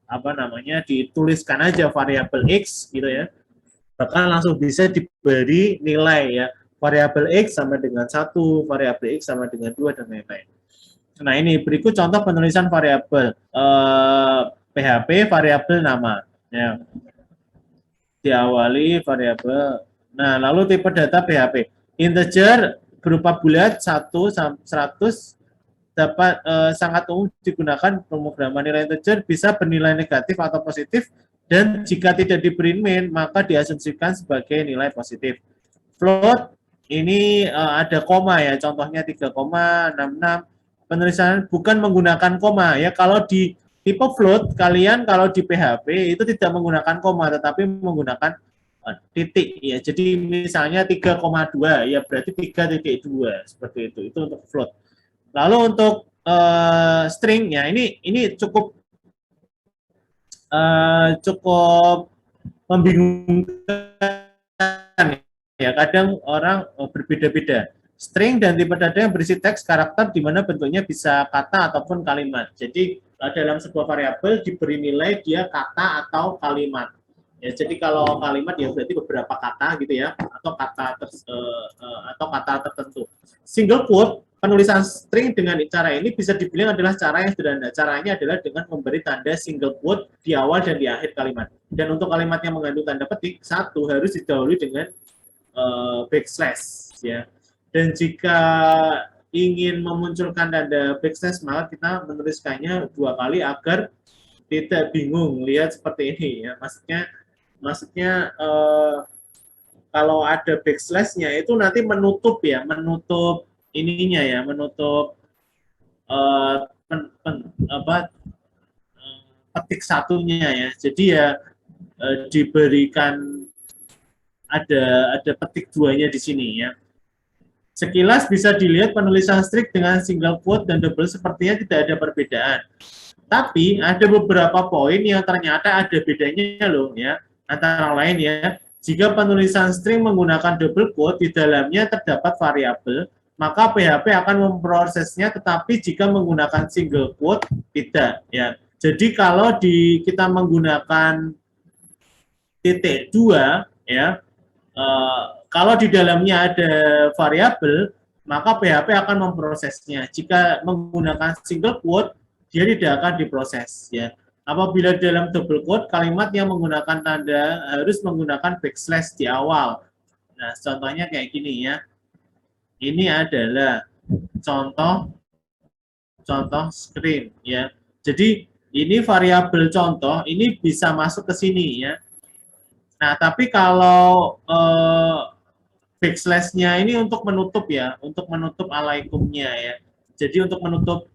apa namanya dituliskan aja variabel X gitu ya. Bahkan langsung bisa diberi nilai ya. Variabel X sama dengan 1, variabel X sama dengan 2 dan lain-lain. Nah ini berikut contoh penulisan variabel PHP variabel nama. Ya. Diawali variabel. Nah, lalu tipe data PHP. Integer berupa bulat 1 sampai 100 dapat sangat umum digunakan pemrograman. Nilai integer bisa bernilai negatif atau positif, dan jika tidak diberi min maka diasumsikan sebagai nilai positif. Float ini ada koma ya, contohnya 3,66. Penulisan bukan menggunakan koma ya. Kalau di tipe float kalian kalau di PHP itu tidak menggunakan koma tetapi menggunakan titik ya. Jadi misalnya 3,2 ya berarti 3.2 seperti itu. Itu untuk float. Lalu untuk string ya ini cukup membingungkan ya. Kadang orang berbeda-beda. String dan tipe data yang berisi teks karakter di mana bentuknya bisa kata ataupun kalimat. Jadi dalam sebuah variabel diberi nilai dia kata atau kalimat. Ya, jadi kalau kalimat ya berarti beberapa kata gitu ya, atau kata tertentu. Single quote, penulisan string dengan cara ini bisa dibilang adalah cara yang sederhana. Caranya adalah dengan memberi tanda single quote di awal dan di akhir kalimat. Dan untuk kalimat yang mengandung tanda petik, satu harus didahului dengan backslash ya. Dan jika ingin memunculkan tanda backslash maka kita menuliskannya 2 kali agar tidak bingung lihat seperti ini ya. Maksudnya kalau ada backslash-nya itu nanti menutup ininya ya, menutup petik satunya ya. Jadi ya diberikan ada petik duanya di sini ya. Sekilas bisa dilihat penulisan strict dengan single quote dan double sepertinya tidak ada perbedaan. Tapi ada beberapa poin yang ternyata ada bedanya loh ya. Antara lain ya, jika penulisan string menggunakan double quote di dalamnya terdapat variabel, maka PHP akan memprosesnya, tetapi jika menggunakan single quote tidak ya. Jadi kalau kita menggunakan titik 2 ya, kalau di dalamnya ada variabel, maka PHP akan memprosesnya. Jika menggunakan single quote, dia tidak akan diproses ya. Apabila dalam double quote, kalimat yang menggunakan tanda harus menggunakan backslash di awal. Nah, contohnya kayak gini ya. Ini adalah contoh screen ya. Jadi ini variabel contoh, ini bisa masuk ke sini ya. Nah, tapi kalau backslash-nya ini untuk menutup ya, untuk menutup alaikumnya ya. Jadi untuk menutup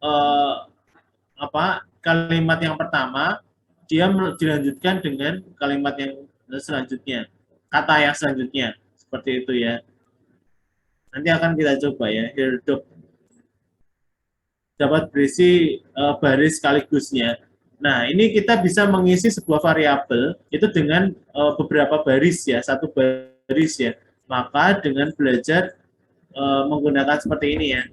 kalimat yang pertama, dia dilanjutkan dengan kalimat yang selanjutnya, kata yang selanjutnya, seperti itu ya. Nanti akan kita coba ya, hirdop dapat berisi baris sekaligusnya. Nah, ini kita bisa mengisi sebuah variabel itu dengan beberapa baris ya, satu baris ya. Maka dengan belajar menggunakan seperti ini ya.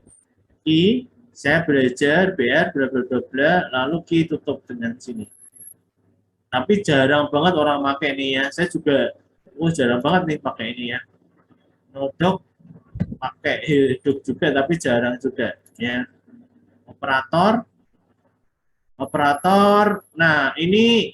I, saya belajar BR bla bla bla bla, lalu Ki tutup dengan sini. Tapi jarang banget orang pakai ini ya. Saya juga jarang banget nih pakai ini ya. Nodok pakai hidup juga, tapi jarang juga ya. Operator. Nah, ini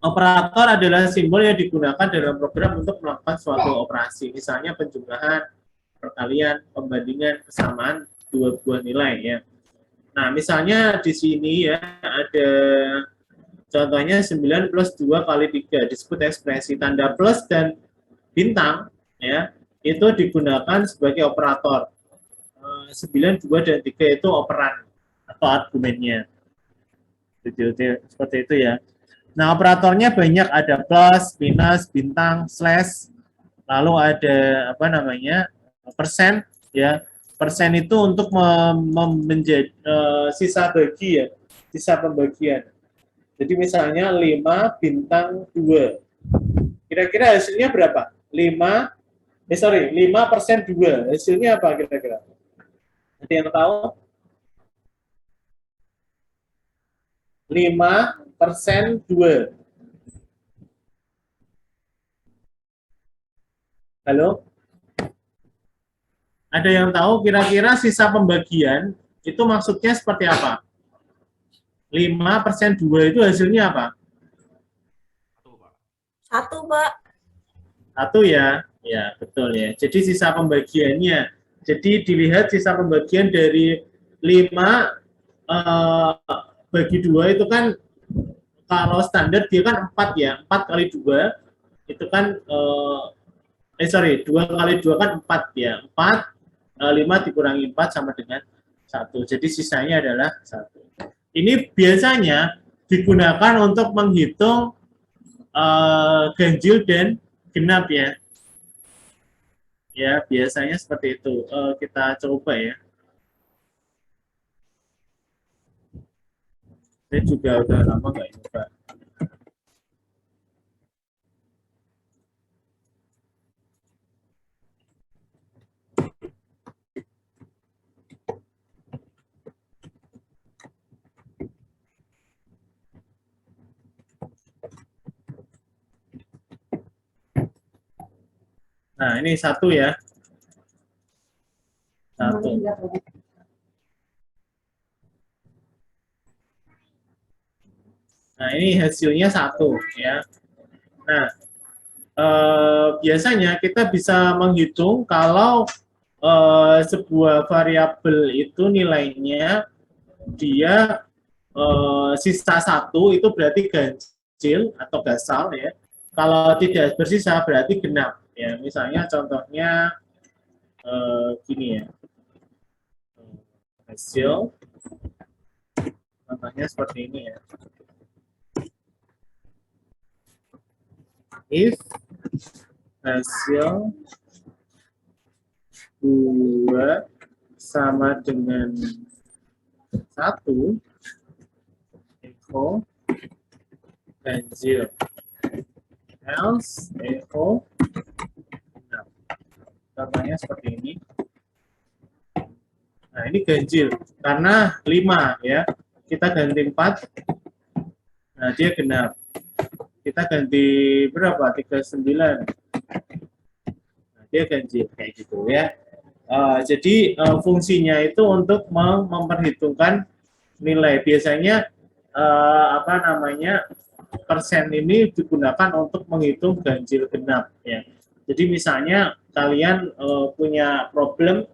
operator adalah simbol yang digunakan dalam program untuk melakukan suatu operasi, misalnya penjumlahan, perkalian, pembandingan, kesamaan dua buah nilai ya. Nah, misalnya di sini ya ada contohnya 9 plus 2 kali 3 disebut ekspresi. Tanda plus dan bintang ya itu digunakan sebagai operator. 9, 2 dan 3 itu operan atau argumennya. Seperti itu ya. Nah, operatornya banyak, ada plus, minus, bintang, slash, lalu ada persen ya. Persen itu untuk menjadi sisa bagi ya, sisa pembagian. Jadi misalnya 5 bintang 2. Kira-kira hasilnya berapa? 5% 2. Hasilnya apa kira-kira? Ada yang tahu? 5% 2. Halo? Ada yang tahu kira-kira sisa pembagian itu maksudnya seperti apa? 5% 2 itu hasilnya apa? 1, Pak. 1 ya? Ya, betul ya. Jadi sisa pembagiannya. Jadi dilihat sisa pembagian dari 5 bagi 2 itu kan kalau standar dia kan 4 ya. 4 kali 2 itu kan 2 kali 2 kan 4 ya. 4, 5 dikurangi 4 sama dengan 1. Jadi sisanya adalah 1. Ini biasanya digunakan untuk menghitung ganjil dan genap ya. Ya, biasanya seperti itu. Kita coba ya. Saya juga udah lama nggak nyoba. Nah, ini 1 ya. 1. Nah, ini hasilnya 1 ya. Nah, biasanya kita bisa menghitung kalau sebuah variabel itu nilainya dia sisa 1 itu berarti ganjil atau gasal ya. Kalau tidak bersisa berarti genap ya. Misalnya contohnya gini ya. Hasil Contohnya seperti ini ya. If hasil 2 sama dengan 1, echo ganjil. Else echo genap. Contohnya seperti ini. Nah, ini ganjil karena 5 ya. Kita ganti 4. Nah, dia genap. Kita ganti berapa? 39. Nah, dia ganjil kayak gitu ya. Jadi fungsinya itu untuk memperhitungkan nilai. Biasanya apa namanya, persen ini digunakan untuk menghitung ganjil genap ya. Jadi misalnya kalian punya problem,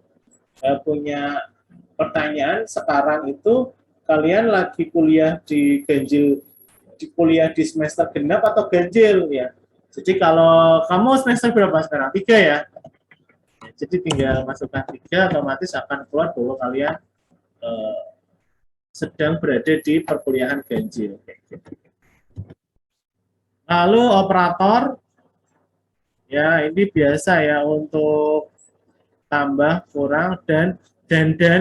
punya pertanyaan sekarang itu kalian lagi kuliah di ganjil, kuliah di semester genap atau ganjil ya. Jadi kalau kamu semester berapa sekarang? 3 ya. Jadi tinggal masukkan 3, otomatis akan keluar bahwa kalian sedang berada di perkuliahan ganjil. Lalu operator, ya ini biasa ya untuk tambah, kurang, dan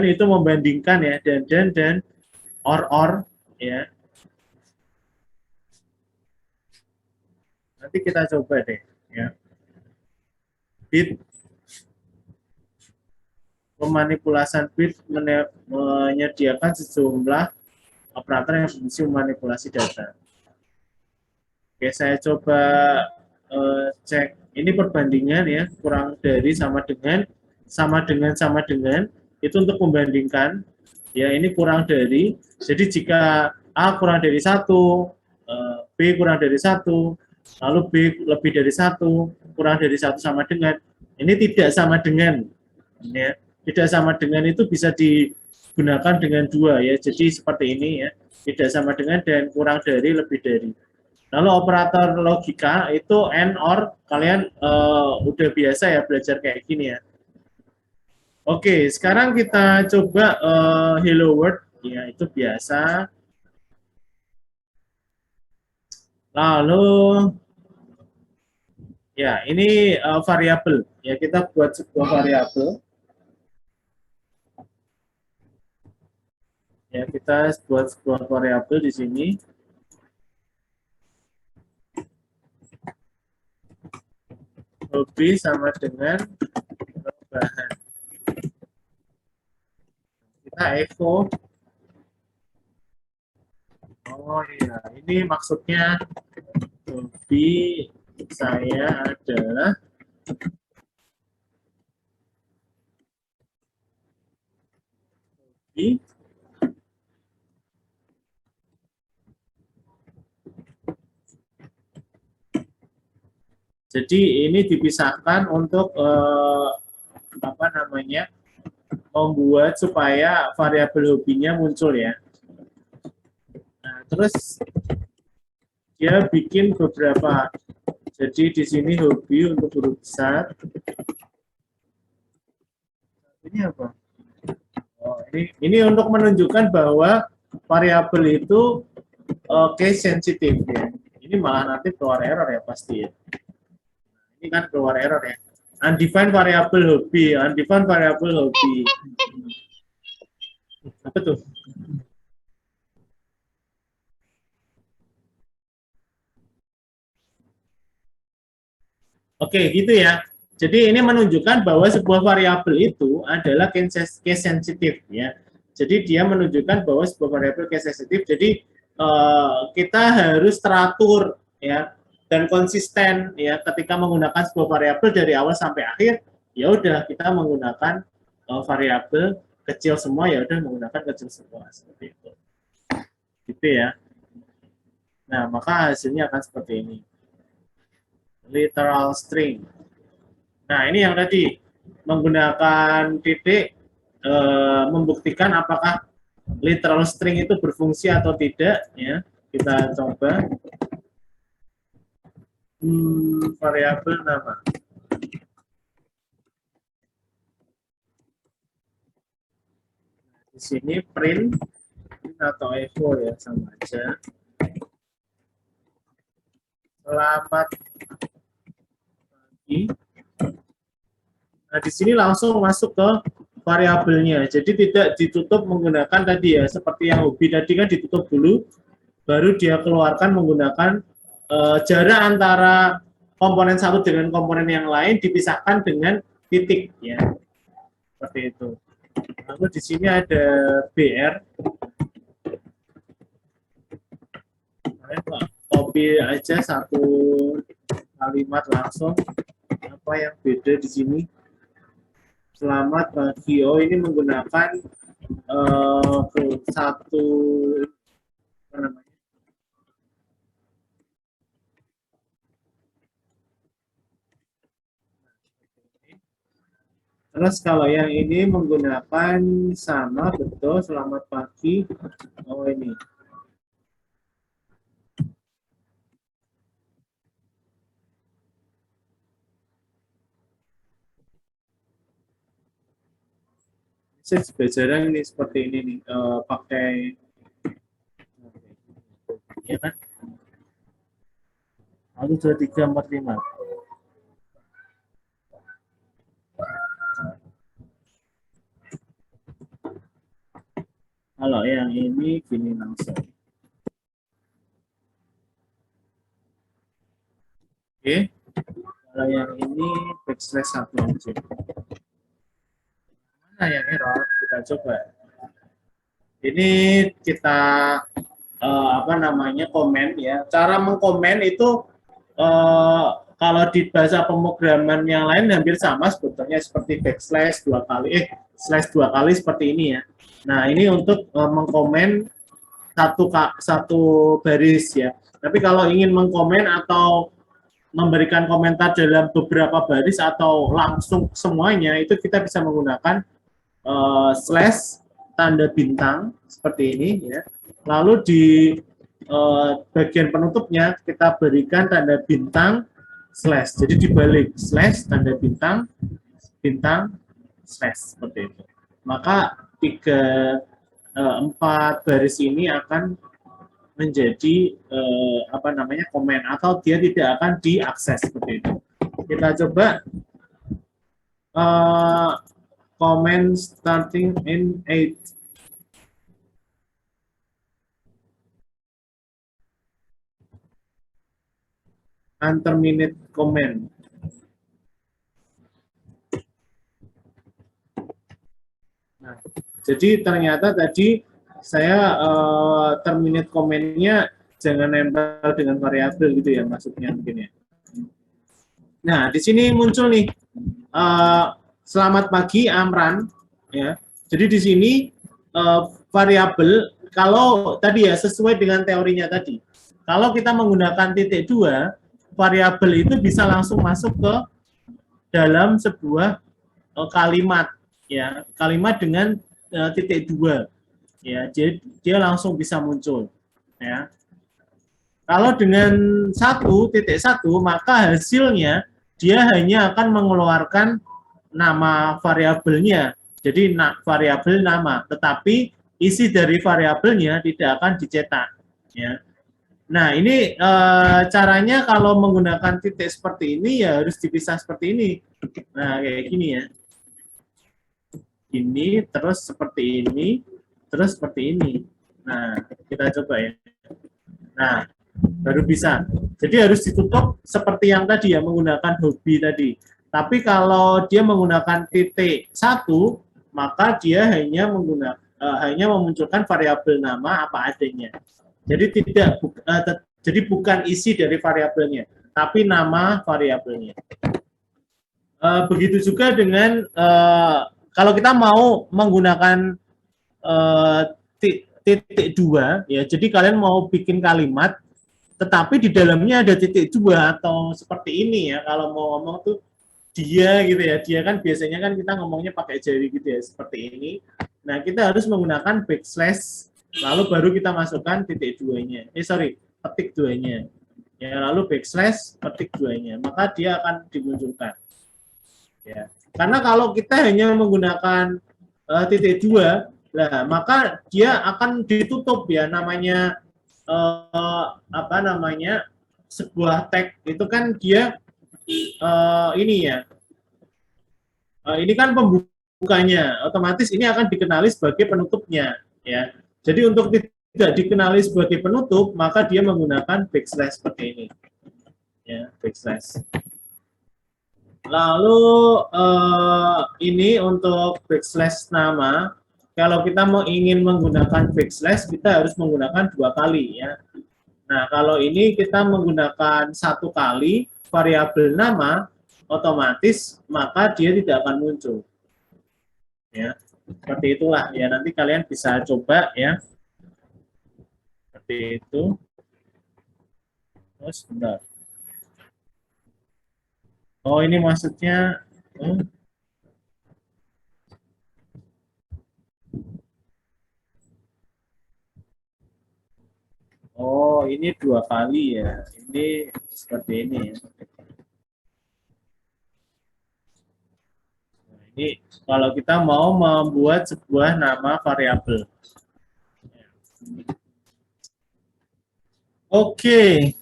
itu membandingkan ya, dan or ya. Nanti kita coba deh ya. Bit pemanipulasan bit menyediakan sejumlah operator yang berfungsi memanipulasi data. Oke, saya coba cek. Ini perbandingan ya, kurang dari, sama dengan, itu untuk membandingkan. Ya, ini kurang dari. Jadi jika A kurang dari 1, B kurang dari 1, lalu B lebih dari 1, kurang dari 1 sama dengan. Ini tidak sama dengan. Ya. Tidak sama dengan itu bisa digunakan dengan 2 ya. Jadi seperti ini ya. Tidak sama dengan dan kurang dari, lebih dari. Lalu operator logika itu AND, OR, kalian udah biasa ya belajar kayak gini ya. Oke, sekarang kita coba hello world, ya itu biasa. Lalu, ya ini variabel, ya kita buat sebuah variabel. Ya kita buat sebuah variabel di sini. Hobi sama dengan bahan. Kita echo. Oh iya, ini maksudnya hobi saya adalah hobi jadi ini dipisahkan untuk apa namanya, membuat supaya variabel hobinya muncul ya. Nah, terus dia bikin beberapa. Jadi di sini hobi untuk huruf besar. Ini apa? Oh, ini untuk menunjukkan bahwa variabel itu case sensitif ya. Ini malah nanti keluar error ya pasti ya. Ini kan keluar error ya. Undefined variable hobi, undefined variable hobi. Apa tuh? Oke, gitu ya. Jadi ini menunjukkan bahwa sebuah variabel itu adalah case sensitif ya. Jadi dia menunjukkan bahwa sebuah variabel case sensitif. Jadi kita harus teratur ya dan konsisten ya ketika menggunakan sebuah variabel dari awal sampai akhir. Ya udah kita menggunakan variabel kecil semua, ya udah menggunakan kecil semua seperti itu. Gitu ya. Nah, maka hasilnya akan seperti ini. Literal string. Nah, ini yang tadi menggunakan titik membuktikan apakah literal string itu berfungsi atau tidak ya. Kita coba variabel nama. Di sini print atau echo ya, sama aja. Selamat pagi. Nah, di sini langsung masuk ke variabelnya. Jadi tidak ditutup menggunakan tadi ya, seperti yang hobi tadi kan ditutup dulu, baru dia keluarkan menggunakan jarak antara komponen satu dengan komponen yang lain dipisahkan dengan titik ya. Seperti itu. Lalu di sini ada BR. Copy aja satu kalimat langsung. Apa yang beda di sini? Selamat pagi. Oh, ini menggunakan satu apa namanya? Terus kalau yang ini menggunakan sama betul selamat pagi. Oh ini. Saya juga jarang nih seperti ini nih pakai ya kan. 1 2 3 4 5. Kalau yang ini gini langsung. Oke. Kalau yang ini backslash 1 aja. Mana yang error? Kita coba. Ini kita apa namanya komen ya. Cara mengkomen itu kalau di bahasa pemrograman yang lain hampir sama sebetulnya seperti backslash 2 kali slash 2 kali seperti ini ya. Nah, ini untuk mengkomen satu baris ya. Tapi kalau ingin mengkomen atau memberikan komentar dalam beberapa baris atau langsung semuanya, itu kita bisa menggunakan slash tanda bintang seperti ini ya. Lalu di bagian penutupnya kita berikan tanda bintang slash. Jadi dibalik slash tanda bintang slash seperti itu. Maka 4 baris ini akan menjadi apa namanya komen atau dia tidak akan diakses seperti itu. Kita coba comment starting in 8. Unterminate comment. Nah, jadi ternyata tadi saya terminate komennya jangan nempel dengan variabel gitu ya maksudnya mungkin ya. Nah, di sini muncul nih selamat pagi Amran ya. Jadi di sini variabel kalau tadi ya sesuai dengan teorinya tadi. Kalau kita menggunakan titik 2, variabel itu bisa langsung masuk ke dalam sebuah kalimat ya, kalimat dengan titik 2 ya, jadi dia langsung bisa muncul ya. Kalau dengan 1.1 maka hasilnya dia hanya akan mengeluarkan nama variabelnya, jadi variabel nama, tetapi isi dari variabelnya tidak akan dicetak ya. Nah, ini caranya kalau menggunakan titik seperti ini ya harus dipisah seperti ini. Nah, kayak gini ya. Ini, terus seperti ini, terus seperti ini. Nah, kita coba ya. Nah, baru bisa. Jadi harus ditutup seperti yang tadi ya, menggunakan hobi tadi. Tapi kalau dia menggunakan titik 1, maka dia hanya memunculkan variabel nama apa adanya. Jadi jadi bukan isi dari variabelnya, tapi nama variabelnya. Begitu juga dengan kalau kita mau menggunakan titik 2 ya, jadi kalian mau bikin kalimat, tetapi di dalamnya ada titik 2 atau seperti ini ya. Kalau mau ngomong tuh dia gitu ya, dia kan biasanya kan kita ngomongnya pakai jari gitu ya, seperti ini. Nah, kita harus menggunakan backslash. Lalu baru kita masukkan titik 2-nya. Petik 2-nya. Ya, lalu backslash petik 2-nya. Maka dia akan dimunculkan. Ya. Karena kalau kita hanya menggunakan titik 2, Nah, maka dia akan ditutup ya, namanya apa namanya, sebuah tag itu kan dia ini ya, ini kan pembukanya, otomatis ini akan dikenali sebagai penutupnya ya. Jadi untuk tidak dikenali sebagai penutup, maka dia menggunakan backslash seperti ini ya, backslash. Lalu ini untuk backslash nama. Kalau kita mau ingin menggunakan backslash, kita harus menggunakan 2 kali ya. Nah, kalau ini kita menggunakan 1 kali variabel nama, otomatis maka dia tidak akan muncul. Ya, seperti itulah ya. Nanti kalian bisa coba ya. Seperti itu. Oh, sebentar. Oh, ini maksudnya oh, ini 2 kali ya. Ini seperti ini ya. Nah, ini kalau kita mau membuat sebuah nama variabel. Oke.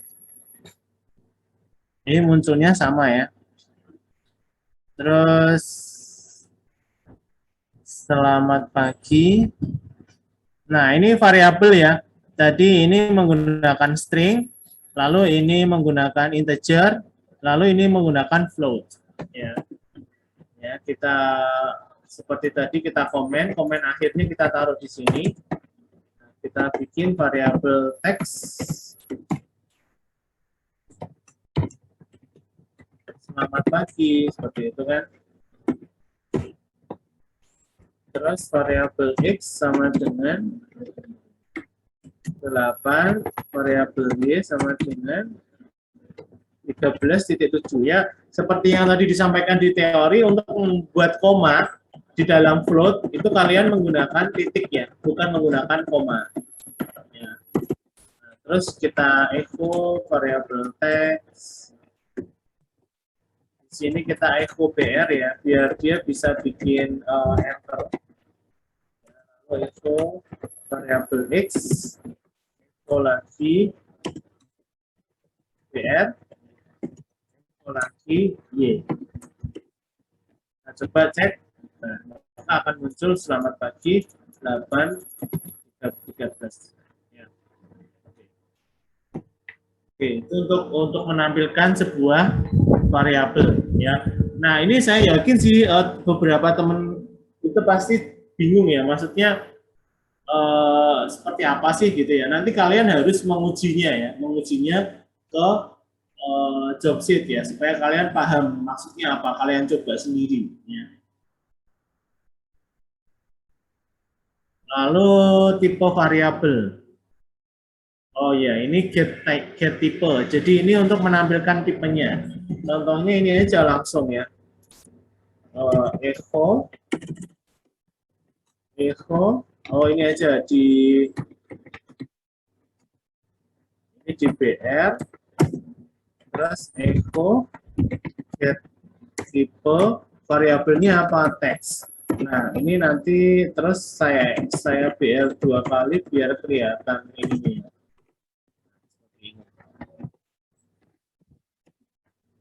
Ini munculnya sama ya. Terus selamat pagi. Nah, ini variabel ya. Tadi ini menggunakan string, lalu ini menggunakan integer, lalu ini menggunakan float. Ya, ya kita seperti tadi kita komen akhirnya kita taruh di sini. Kita bikin variabel teks. Selamat pagi, seperti itu kan. Terus variabel x sama dengan 8, variabel y sama dengan 13.7 ya. Seperti yang tadi disampaikan di teori, untuk membuat koma di dalam float itu kalian menggunakan titik ya, bukan menggunakan koma. Ya. Nah, terus kita echo variabel teks. Di sini kita echo br ya, biar dia bisa bikin enter. Lalu echo variabel x, echo lagi br, echo lagi y. Nah, coba cek. Nah, maka akan muncul selamat pagi 8.13. Ya. Oke, itu untuk menampilkan sebuah variabel ya. Nah, ini saya yakin sih beberapa teman itu pasti bingung ya, maksudnya seperti apa sih gitu ya. Nanti kalian harus mengujinya ya, mengujinya ke job sheet ya, supaya kalian paham maksudnya apa, kalian coba sendiri ya. Lalu tipe variabel. Oh ya, ini get type. Jadi ini untuk menampilkan tipenya. Contohnya ini aja langsung ya. Echo. Oh ini aja di BR. Terus echo get tipe, variabelnya apa, teks. Nah ini nanti terus saya BR 2 kali biar kelihatan ini.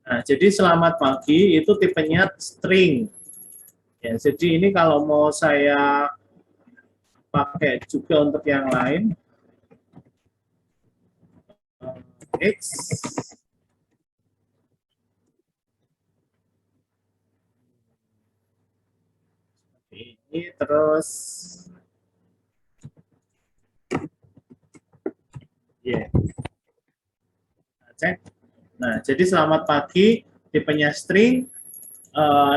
Nah, jadi selamat pagi itu tipenya string. Ya, jadi ini kalau mau saya pakai juga untuk yang lain, X, ini terus, ya, cek. Nah, jadi selamat pagi, tipenya string,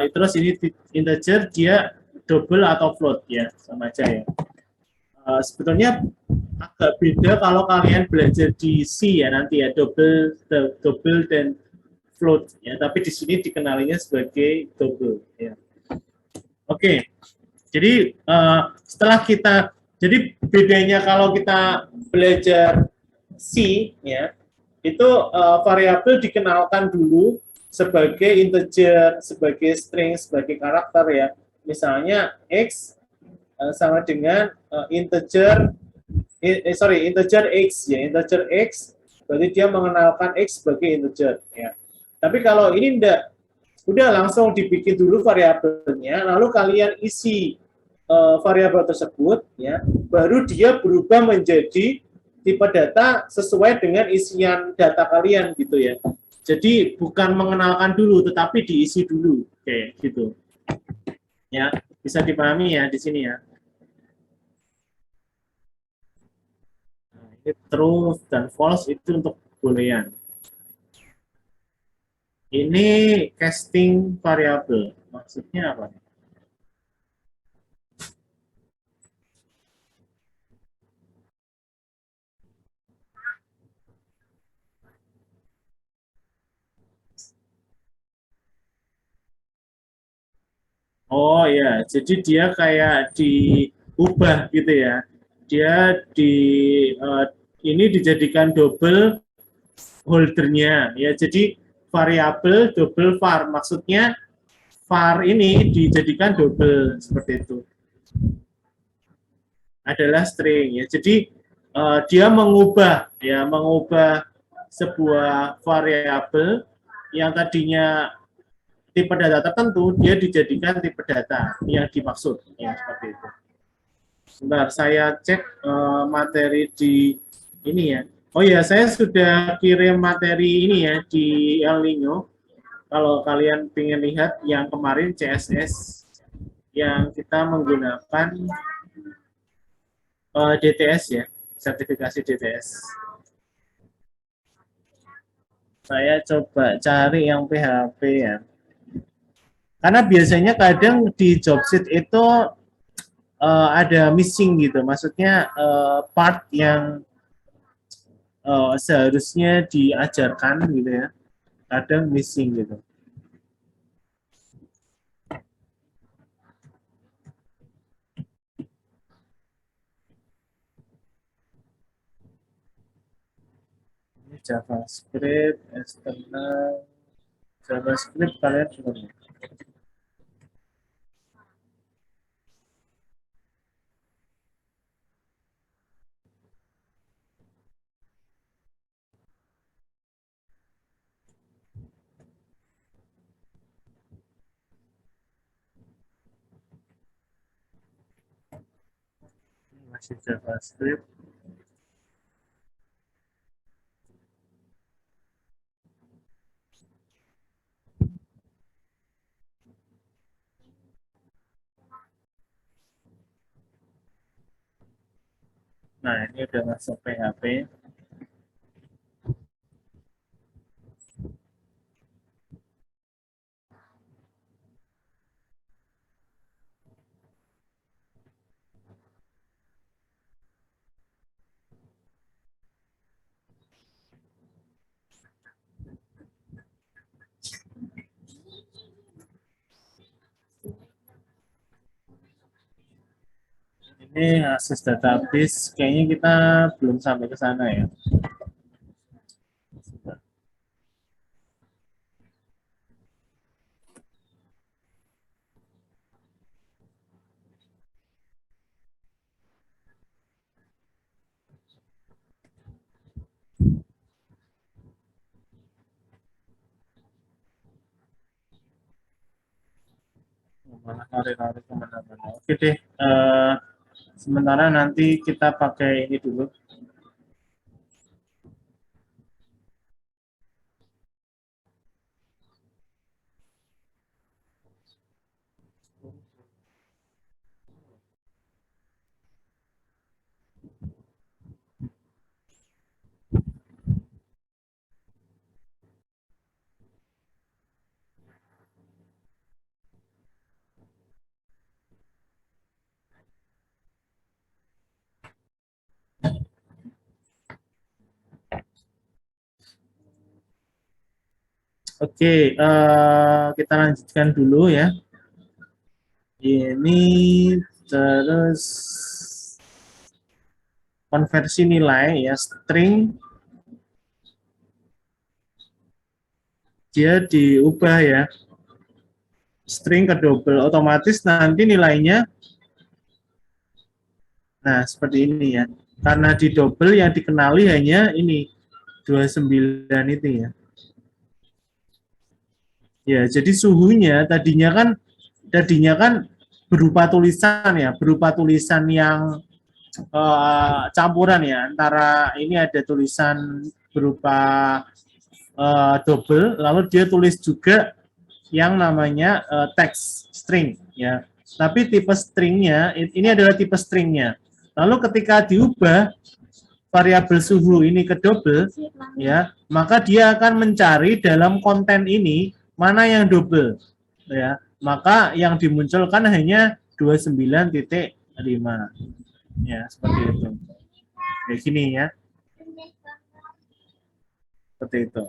terus ini integer, dia double atau float ya, sama aja ya. Sebetulnya agak beda kalau kalian belajar di C ya nanti ya, double dan float ya, tapi di sini dikenalinya sebagai double ya. Oke, jadi setelah kita, jadi bedanya kalau kita belajar C ya, itu variabel dikenalkan dulu sebagai integer, sebagai string, sebagai karakter ya. Misalnya X sama dengan integer integer x ya, integer x berarti dia mengenalkan x sebagai integer ya. Tapi kalau ini enggak, udah langsung dibikin dulu variabelnya, lalu kalian isi variabel tersebut ya, baru dia berubah menjadi tipe data sesuai dengan isian data kalian gitu ya. Jadi bukan mengenalkan dulu, tetapi diisi dulu, kayak gitu. Ya, bisa dipahami ya di sini ya. Nah, ini true dan false itu untuk boolean. Ini casting variabel, maksudnya apa? Oh ya, jadi dia kayak diubah gitu ya. Dia ini dijadikan double holdernya ya. Jadi variabel double var, maksudnya var ini dijadikan double seperti itu. Adalah string ya. Jadi dia mengubah sebuah variabel yang tadinya tipe data tertentu, dia dijadikan tipe data yang dimaksud ya, seperti itu. Sebentar, saya cek materi di ini ya. Oh ya, saya sudah kirim materi ini ya di El Nino. Kalau kalian ingin lihat yang kemarin CSS yang kita menggunakan DTS ya, sertifikasi DTS. Saya coba cari yang PHP ya. Karena biasanya kadang di job sheet itu ada missing gitu, maksudnya part yang seharusnya diajarkan gitu ya, kadang missing gitu. Ini JavaScript, external, JavaScript kalian sudah. Masih JavaScript. Nah, ini udah masuk PHP. Ini akses database, kayaknya kita belum sampai ke sana ya. Malah lari-lari kemana-mana. Oke deh, sementara nanti kita pakai ini dulu. Oke, kita lanjutkan dulu ya. Ini terus konversi nilai ya, string dia diubah ya, string ke double, otomatis nanti nilainya Nah, seperti ini ya. Karena di double yang dikenali hanya ini 29 itu ya. Ya, jadi suhunya tadinya kan berupa tulisan ya, berupa tulisan yang campuran ya, antara ini ada tulisan berupa double, lalu dia tulis juga yang namanya text string ya. Tapi tipe stringnya ini adalah tipe stringnya. Lalu ketika diubah variabel suhu ini ke double ya, maka dia akan mencari dalam konten ini mana yang double ya. Maka yang dimunculkan hanya 29.5 ya, seperti itu. Kayak gini ya. Seperti itu.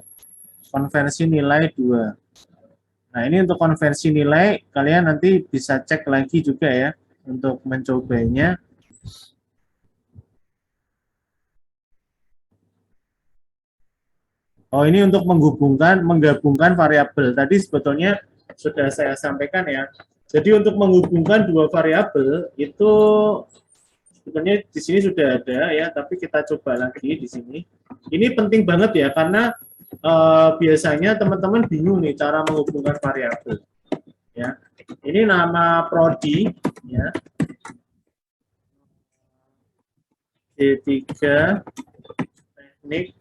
Konversi nilai 2. Nah, ini untuk konversi nilai, kalian nanti bisa cek lagi juga ya, untuk mencobanya. Oh, ini untuk menggabungkan variabel. Tadi sebetulnya sudah saya sampaikan ya. Jadi untuk menghubungkan dua variabel, itu sebetulnya di sini sudah ada ya, tapi kita coba lagi di sini. Ini penting banget ya, karena biasanya teman-teman bingung nih cara menghubungkan variabel. Ya, ini nama prodi ya, D3 teknik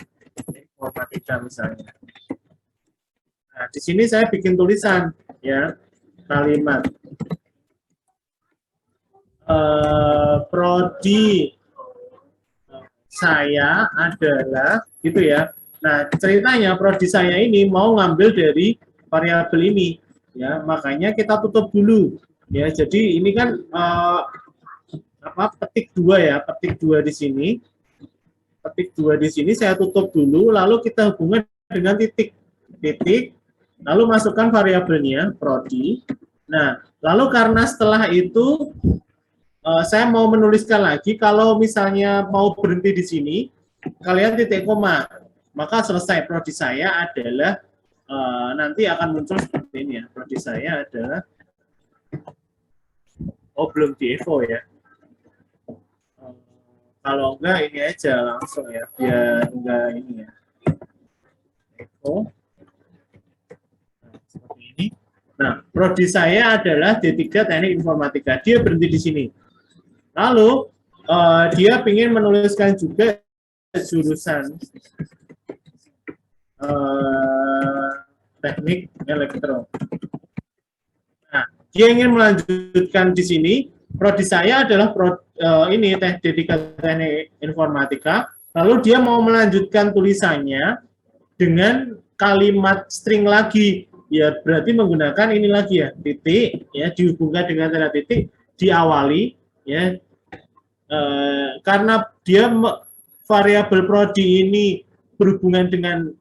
informatika misalnya. Nah, di sini saya bikin tulisan ya, kalimat prodi saya adalah gitu ya. Nah, ceritanya prodi saya ini mau ngambil dari variabel ini ya, makanya kita tutup dulu ya. Jadi ini kan petik 2 ya, petik 2 di sini. Petik 2 di sini saya tutup dulu, lalu kita hubungkan dengan titik, lalu masukkan variabelnya prodi. Nah, lalu karena setelah itu saya mau menuliskan lagi, kalau misalnya mau berhenti di sini, kalian titik koma, maka selesai. Prodi saya adalah nanti akan muncul seperti ini ya. Prodi saya adalah belum di echo ya. Kalau enggak ini aja langsung ya, biar enggak ini ya. Echo. Nah, seperti ini. Nah, prodi saya adalah D3 Teknik Informatika. Dia berhenti di sini. Lalu dia ingin menuliskan juga jurusan teknik elektro. Nah, dia ingin melanjutkan di sini. Prodi saya adalah ini D3 Teknik Informatika. Lalu dia mau melanjutkan tulisannya dengan kalimat string lagi. Ya, berarti menggunakan ini lagi ya, titik ya, dihubungkan dengan tanda titik, diawali ya. Karena dia variabel prodi ini berhubungan dengan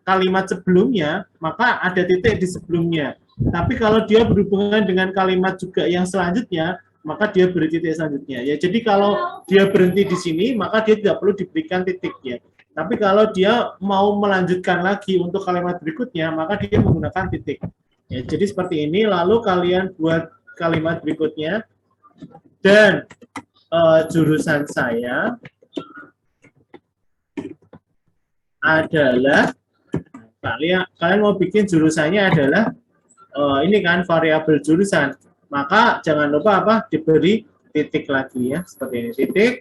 kalimat sebelumnya, maka ada titik di sebelumnya. Tapi kalau dia berhubungan dengan kalimat juga yang selanjutnya, maka dia beri titik selanjutnya. Ya, jadi kalau dia berhenti di sini, maka dia tidak perlu diberikan titiknya. Tapi kalau dia mau melanjutkan lagi untuk kalimat berikutnya, maka dia menggunakan titik. Ya, jadi seperti ini. Lalu kalian buat kalimat berikutnya, dan jurusan saya adalah, kalian mau bikin jurusannya adalah ini kan variabel jurusan, maka jangan lupa diberi titik lagi ya, seperti ini, titik,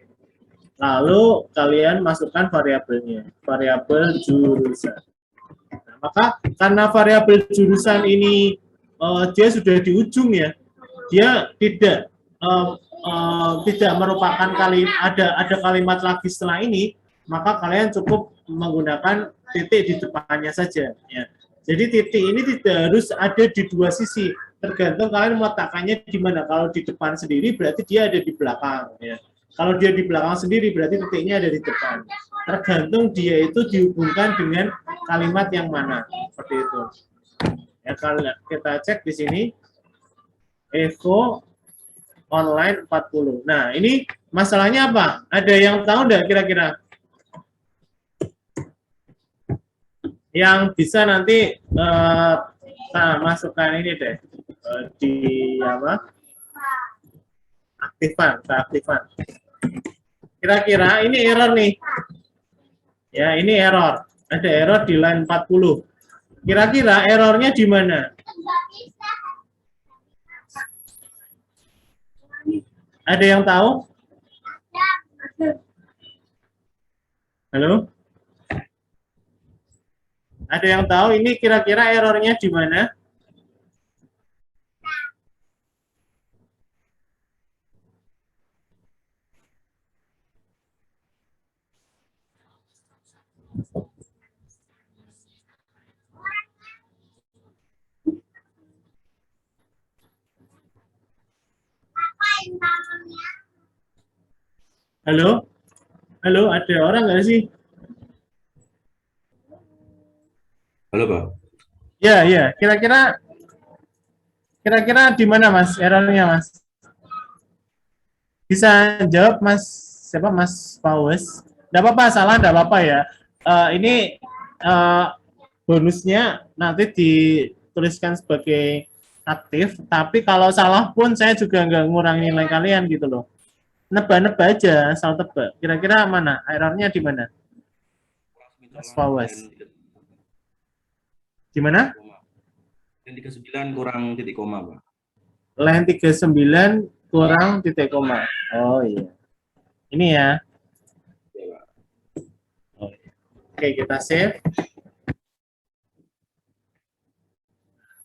lalu kalian masukkan variabelnya, variabel jurusan. Nah, maka karena variabel jurusan ini dia sudah di ujung ya, dia tidak merupakan ada kalimat lagi setelah ini, maka kalian cukup menggunakan titik di depannya saja ya. Jadi titik ini tidak harus ada di dua sisi, tergantung kalian meletakkannya di mana. Kalau di depan sendiri berarti dia ada di belakang ya. Kalau dia di belakang sendiri berarti titiknya ada di depan. Tergantung dia itu dihubungkan dengan kalimat yang mana, seperti itu. Ya, kalau kita cek di sini echo online 40. Nah, ini masalahnya apa? Ada yang tahu enggak kira-kira? Yang bisa nanti masukkan ini deh, di aktifan. Kira-kira ini error nih. Ya, ini error. Ada error di line 40. Kira-kira errornya di mana? Ada yang tahu? Halo? Ada yang tahu ini kira-kira errornya di mana? Halo? Halo, ada orang nggak sih? Halo, Pak. Ya, ya. Kira-kira di mana, Mas? Errornya, Mas? Bisa jawab, Mas? Siapa, Mas Paus? Nggak apa-apa, salah nggak apa-apa ya. Ini bonusnya nanti dituliskan sebagai aktif, tapi kalau salah pun saya juga nggak ngurangi nilai kalian gitu loh. Nebak-nebak aja, asal tebak. Kira-kira mana? Errornya di mana? Mas Fawaz. Di mana? Yang 39 kurang titik koma, Pak. Line 39 kurang titik koma. Oh iya. Ini ya. Ya, Pak. Oke, kita save.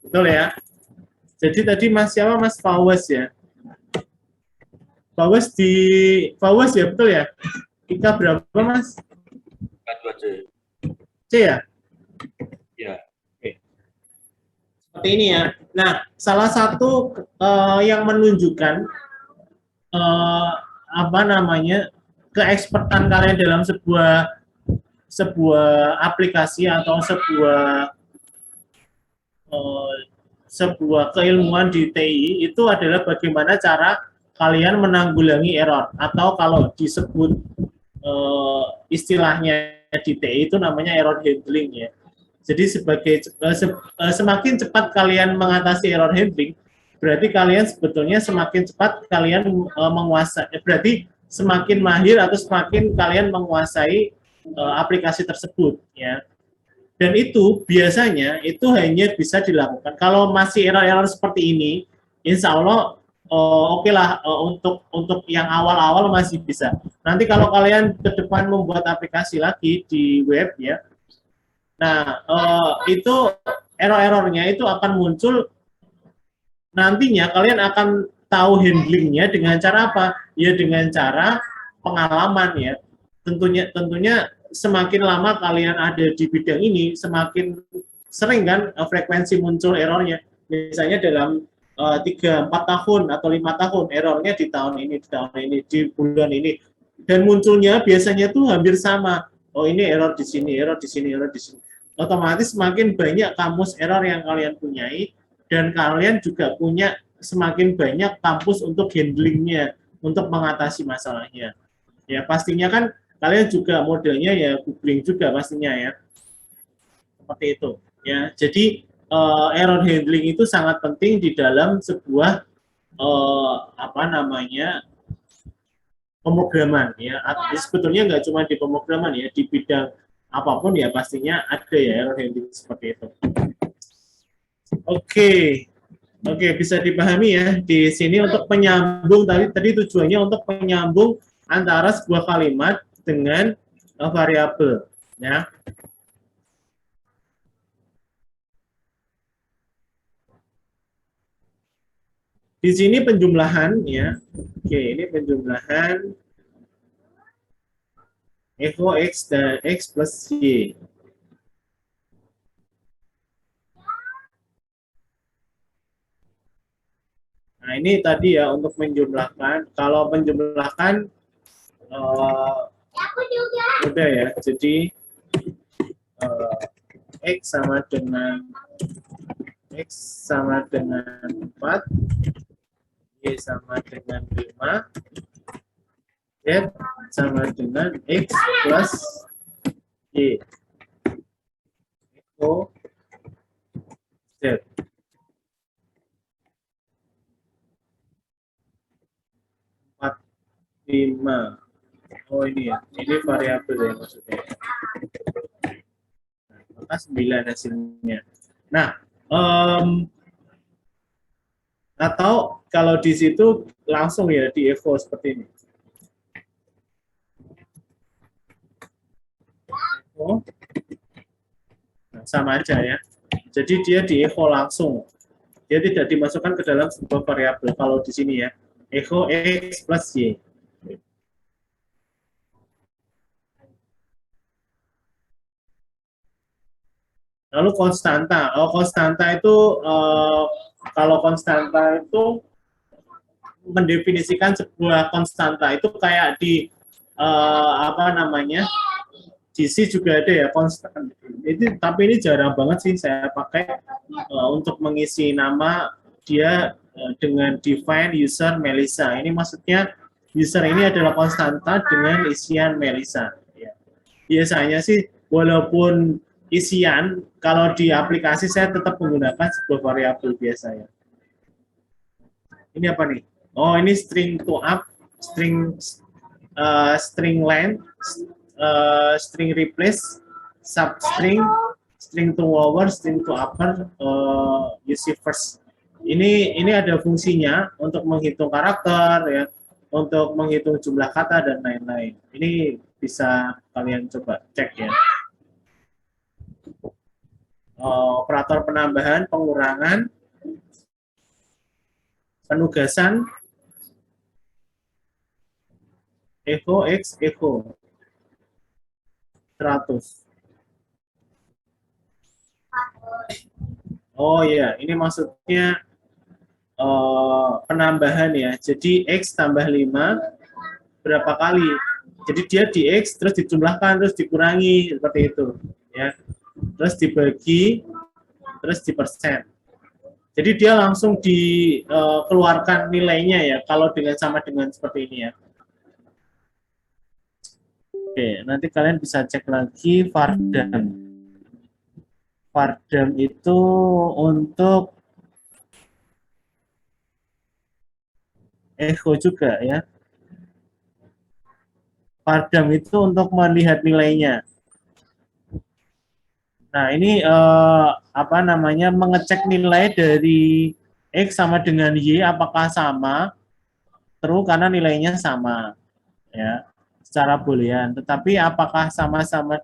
Betul ya. Jadi tadi Mas siapa? Mas Fawaz ya. Fawaz ya, betul ya? Ika berapa, Mas? 2C. C ya? Ya. Oke. Seperti ini ya. Nah, salah satu yang menunjukkan apa namanya keekspertan kalian dalam sebuah aplikasi atau sebuah keilmuan di TI itu adalah bagaimana cara kalian menanggulangi error, atau kalau disebut istilahnya di TI itu namanya error handling ya. Jadi semakin cepat kalian mengatasi error handling, berarti kalian sebetulnya semakin cepat kalian menguasai, berarti semakin mahir atau semakin kalian menguasai aplikasi tersebut ya. Dan itu biasanya itu hanya bisa dilakukan kalau masih error-error seperti ini, insya Allah oke lah, untuk yang awal-awal masih bisa. Nanti kalau kalian ke depan membuat aplikasi lagi di web ya, nah itu error-errornya itu akan muncul, nantinya kalian akan tahu handlingnya dengan cara apa? Ya dengan cara pengalaman ya. Tentunya semakin lama kalian ada di bidang ini, semakin sering kan frekuensi muncul errornya. Misalnya dalam 3-4 tahun atau 5 tahun, errornya di tahun ini, di bulan ini. Dan munculnya biasanya tuh hampir sama. Oh ini error di sini, error di sini, error di sini. Otomatis semakin banyak kamus error yang kalian punyai, dan kalian juga punya semakin banyak kampus untuk handlingnya, untuk mengatasi masalahnya. Ya pastinya kan kalian juga modelnya ya googling juga pastinya ya, seperti itu ya. Jadi error handling itu sangat penting di dalam sebuah apa namanya pemrograman ya. Sebetulnya nggak cuma di pemrograman ya, di bidang apapun ya pastinya ada ya error handling seperti itu. Oke. Oke, bisa dipahami ya. Di sini untuk penyambung, tadi tujuannya untuk penyambung antara sebuah kalimat dengan variabel ya. Di sini penjumlahan ya. Oke, ini penjumlahan echo x dan x plus y. Nah, ini tadi ya untuk menjumlahkan. Kalau penjumlahkan udah ya. Jadi x sama dengan 4, y sama dengan 5, z sama dengan x plus y. Echo z. 5. Oh ini ya, ini variabel ya maksudnya. Maka 9 hasilnya. Nah, atau kalau di situ langsung ya di echo seperti ini. Oh, nah, sama aja ya. Jadi dia di echo langsung. Dia tidak dimasukkan ke dalam sebuah variabel. Kalau di sini ya, echo x plus y. Lalu konstanta. Oh, konstanta itu kalau konstanta itu mendefinisikan sebuah konstanta itu kayak di apa namanya? GC juga ada ya konstan. Itu tapi ini jarang banget sih saya pakai untuk mengisi nama dia dengan define user Melisa. Ini maksudnya user ini adalah konstanta dengan isian Melisa. Ya. Biasanya sih walaupun isian, kalau di aplikasi saya tetap menggunakan sebuah variabel biasanya. Ini apa nih? Oh, ini string to up, string length, string replace, substring, string to lower, string to upper, use first. Ini ada fungsinya untuk menghitung karakter ya, untuk menghitung jumlah kata dan lain-lain. Ini bisa kalian coba cek ya. Operator penambahan, pengurangan, penugasan, echo x echo 100. Oh iya, ini maksudnya penambahan ya. Jadi x tambah 5 berapa kali? Jadi dia di x terus dijumlahkan terus dikurangi seperti itu ya. Terus dibagi terus di persen. Jadi dia langsung dikeluarkan nilainya ya kalau dengan sama dengan seperti ini ya. Oke, nanti kalian bisa cek lagi Vardam. Vardam itu untuk echo juga ya. Vardam itu untuk melihat nilainya. Nah, ini apa namanya mengecek nilai dari X sama dengan Y apakah sama, true karena nilainya sama, ya, secara boolean. Tetapi apakah sama-sama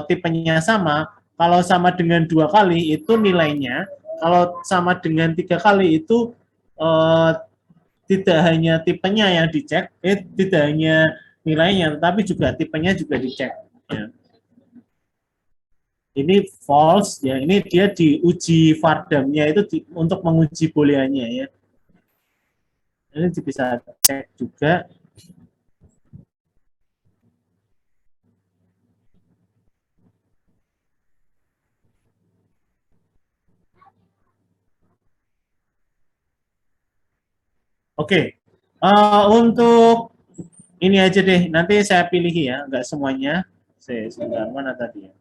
tipenya sama? Kalau sama dengan 2 kali itu nilainya, kalau sama dengan 3 kali itu tidak hanya tipenya yang dicek, tidak hanya nilainya, tetapi juga tipenya juga dicek. Ya. Ini false ya, ini dia diuji Vardamnya itu untuk menguji booleannya ya. Ini bisa cek juga. Oke, untuk ini aja deh, nanti saya pilih ya, nggak semuanya. Sebentar, mana tadi ya?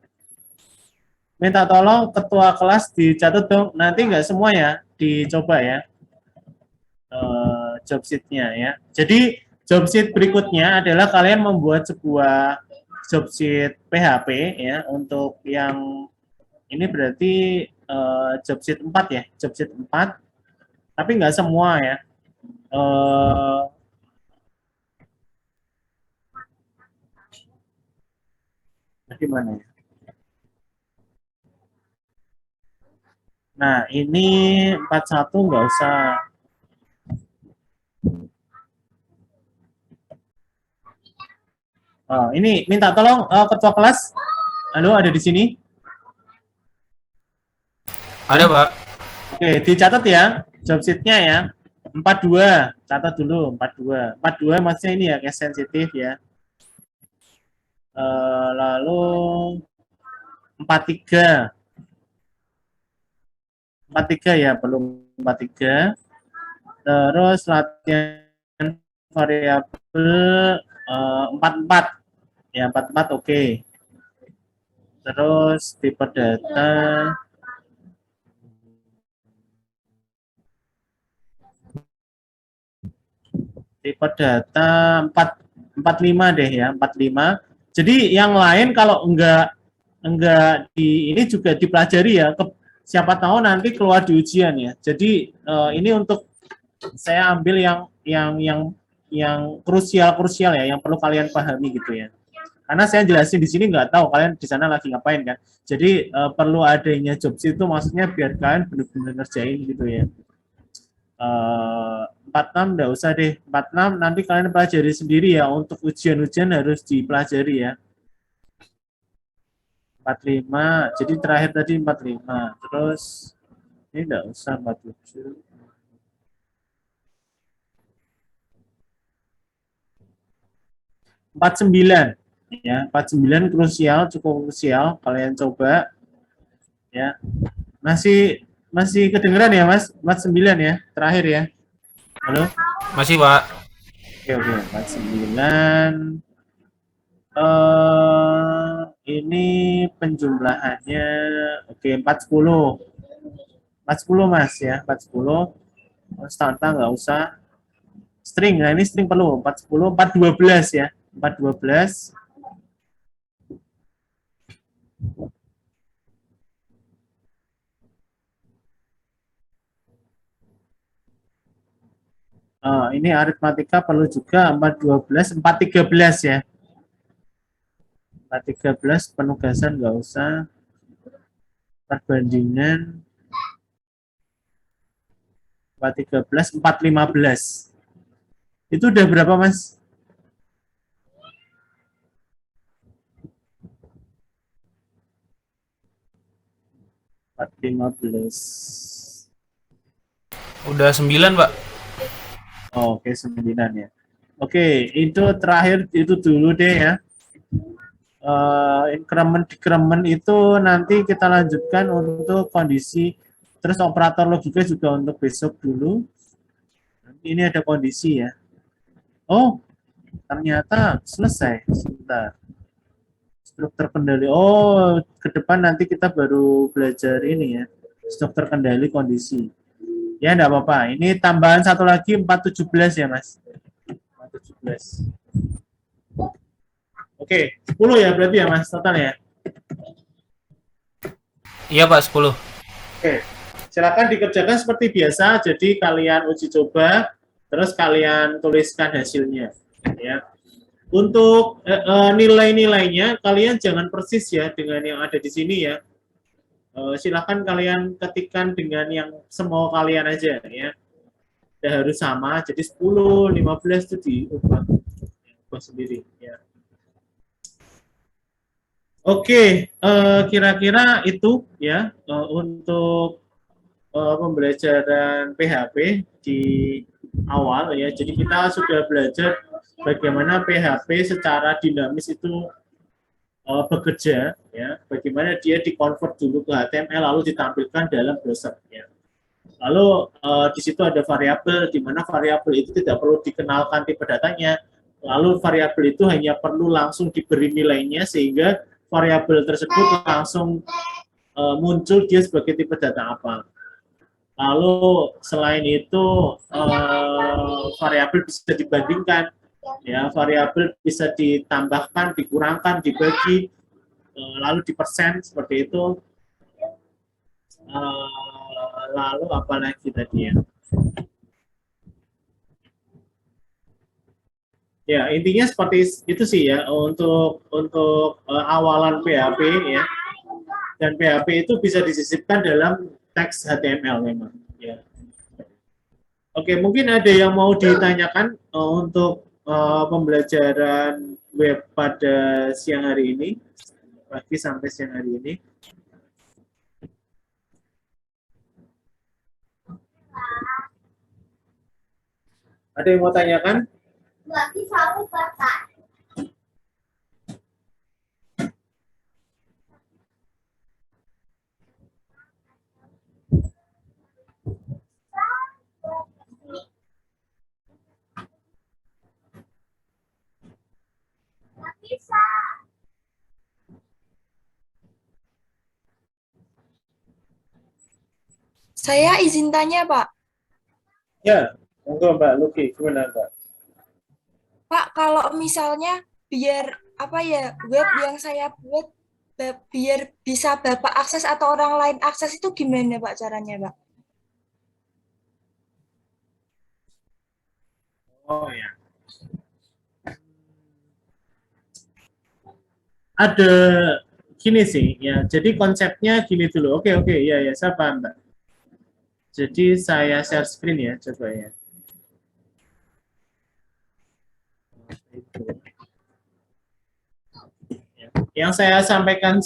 Minta tolong ketua kelas dicatat dong, nanti nggak semua ya, dicoba ya. Job sheet-nya ya. Jadi job sheet berikutnya adalah kalian membuat sebuah job sheet PHP ya untuk yang ini berarti job sheet 4 ya, job sheet 4. Tapi nggak semua ya. Gimana ya? Nah, ini 41 nggak usah. Ini minta tolong ketua kelas. Halo, ada di sini? Ada, Pak. Oke, dicatat ya job sheet-nya ya. 42, catat dulu 42. 42 maksudnya ini ya, case sensitif ya. Lalu 43. 43 ya, belum 43. Terus latihan variabel 44. Ya, 44 oke. Terus tipe data Tipe data 45 deh ya, 45. Jadi yang lain kalau enggak di ini juga dipelajari ya. Siapa tahu nanti keluar di ujian ya. Jadi ini untuk saya ambil yang krusial ya, yang perlu kalian pahami gitu ya. Karena saya jelasin di sini nggak tahu kalian di sana lagi ngapain kan. Jadi perlu adanya job sheet itu maksudnya biar kalian benar-benar ngerjain gitu ya. 46 enggak usah deh. 46 nanti kalian pelajari sendiri ya, untuk ujian-ujian harus dipelajari ya. 45, jadi terakhir tadi 45. Terus ini enggak usah 47. 49 ya, 49 krusial, cukup krusial, kalian coba ya. Masih kedengeran ya Mas? 49 ya, terakhir ya. Halo? Masih, Pak. Oke, 49. Ini penjumlahannya oke 40. 40 Mas ya, 40. Konstanta nggak usah. String, nah ini string perlu 40, 412 ya. 412. Ini aritmatika perlu juga 412, 413 ya. 413 penugasan nggak usah. Perbandingan 413, 415. Itu udah berapa Mas? Empat lima belas. Udah 9, Pak. Oke, 9 ya. Oke, itu terakhir itu dulu deh ya. Increment itu nanti kita lanjutkan untuk kondisi, terus operator logika juga untuk besok dulu. Nanti ini ada kondisi ya. Oh, ternyata selesai. Sebentar. Struktur kendali. Oh, ke depan nanti kita baru belajar ini ya. Struktur kendali kondisi. Ya, enggak apa-apa. Ini tambahan satu lagi 417 ya, Mas. 417. Oke, 10 ya berarti ya, Mas, total ya. Iya, Pak, 10. Oke. Silakan dikerjakan seperti biasa. Jadi kalian uji coba, terus kalian tuliskan hasilnya, ya. Untuk nilai-nilainya kalian jangan persis ya dengan yang ada di sini ya. Silakan kalian ketikkan dengan yang semau kalian aja ya. Tidak harus sama, jadi 10, 15 itu diubah sendiri ya. Oke, kira-kira itu ya untuk pembelajaran PHP di awal ya. Jadi kita sudah belajar bagaimana PHP secara dinamis itu bekerja ya, bagaimana dia dikonvert dulu ke HTML lalu ditampilkan dalam browser ya. Lalu di situ ada variabel, di mana variabel itu tidak perlu dikenalkan tipe datanya. Lalu variabel itu hanya perlu langsung diberi nilainya sehingga variabel tersebut langsung muncul dia sebagai tipe data apa. Lalu selain itu variabel bisa dibandingkan, ya variabel bisa ditambahkan, dikurangkan, dibagi, lalu dipersen seperti itu. Lalu apa lagi tadi ya? Ya intinya seperti itu sih ya untuk awalan PHP ya. Dan PHP itu bisa disisipkan dalam teks HTML memang. Ya. Oke, mungkin ada yang mau ditanyakan untuk pembelajaran web pada siang hari ini, pagi sampai siang hari ini. Ada yang mau tanyakan? Saya izin tanya, Pak. Ya, monggo Mbak Luki, gimana Mbak? kalau misalnya biar apa ya, web yang saya buat biar bisa Bapak akses atau orang lain akses itu gimana Pak caranya, Pak? Oh ya. Ada gini sih ya. Jadi konsepnya gini dulu. Oke, ya saya paham, Mbak. Jadi saya share screen ya, coba ya. Yang saya sampaikan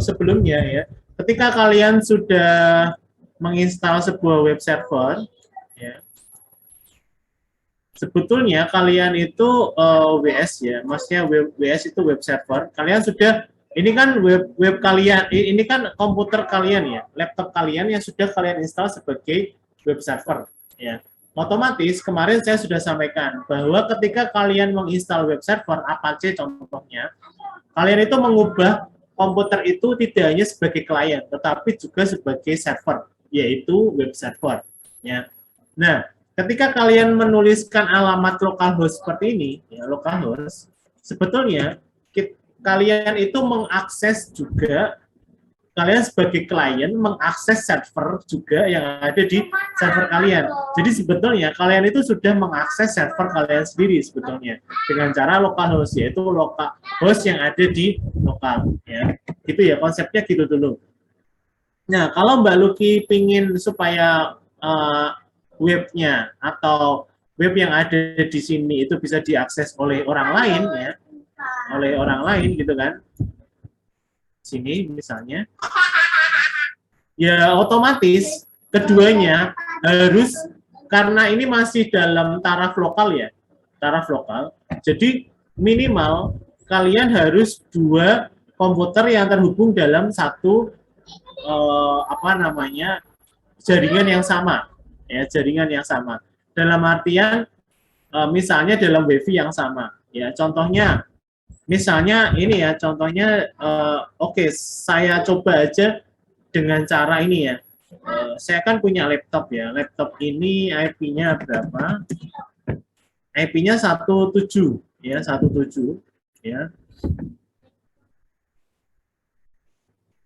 sebelumnya ya, ketika kalian sudah menginstal sebuah web server, ya, sebetulnya kalian itu WS ya, maksudnya WS itu web server. Kalian sudah, ini kan web kalian, ini kan komputer kalian ya, laptop kalian yang sudah kalian install sebagai web server ya. Otomatis kemarin saya sudah sampaikan bahwa ketika kalian menginstal web server Apache contohnya, kalian itu mengubah komputer itu tidak hanya sebagai klien, tetapi juga sebagai server, yaitu web server ya. Nah, ketika kalian menuliskan alamat localhost seperti ini, ya, localhost, sebetulnya kalian itu mengakses juga, kalian sebagai klien mengakses server juga yang ada di server kalian. Jadi sebetulnya kalian itu sudah mengakses server kalian sendiri sebetulnya dengan cara localhost, yaitu localhost yang ada di lokal. Ya, gitu ya, konsepnya gitu dulu. Nah, kalau Mbak Luki pingin supaya webnya atau web yang ada di sini itu bisa diakses oleh orang lain ya, oleh orang lain gitu kan, sini misalnya, ya otomatis keduanya harus, karena ini masih dalam taraf lokal ya, taraf lokal, jadi minimal kalian harus 2 komputer yang terhubung dalam satu jaringan yang sama ya, jaringan yang sama dalam artian misalnya dalam WiFi yang sama ya. Contohnya misalnya ini ya, contohnya oke, saya coba aja dengan cara ini ya. Saya kan punya laptop ya, laptop ini IP-nya berapa? IP-nya 17 ya, 17 ya.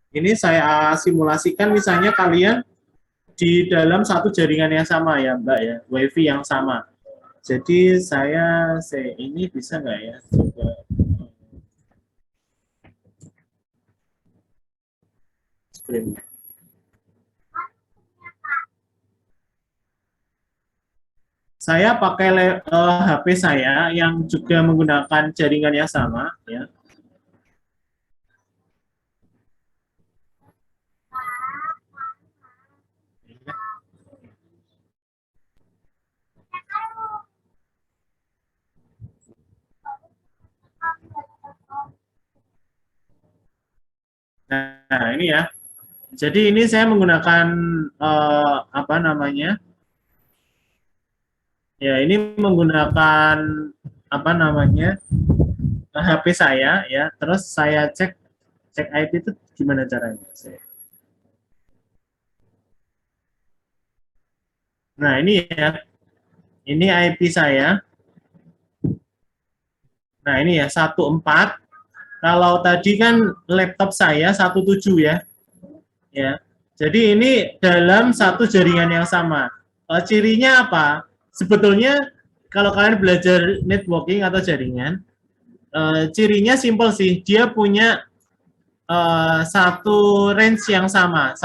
Ini saya simulasikan misalnya kalian di dalam satu jaringan yang sama ya Mbak ya, WiFi yang sama. Jadi saya ini bisa nggak ya, coba. Screen. Saya pakai HP saya yang juga menggunakan jaringan yang sama ya. Nah, ini ya. Jadi ini saya menggunakan apa namanya? Ya, ini menggunakan apa namanya? HP saya ya. Terus saya cek IP itu gimana caranya? Nah, ini ya. Ini IP saya. Nah, ini ya 14. Kalau tadi kan laptop saya 17 ya. Ya. Jadi ini dalam satu jaringan yang sama. Cirinya apa? Sebetulnya kalau kalian belajar networking atau jaringan, cirinya simpel sih. Dia punya satu range yang sama,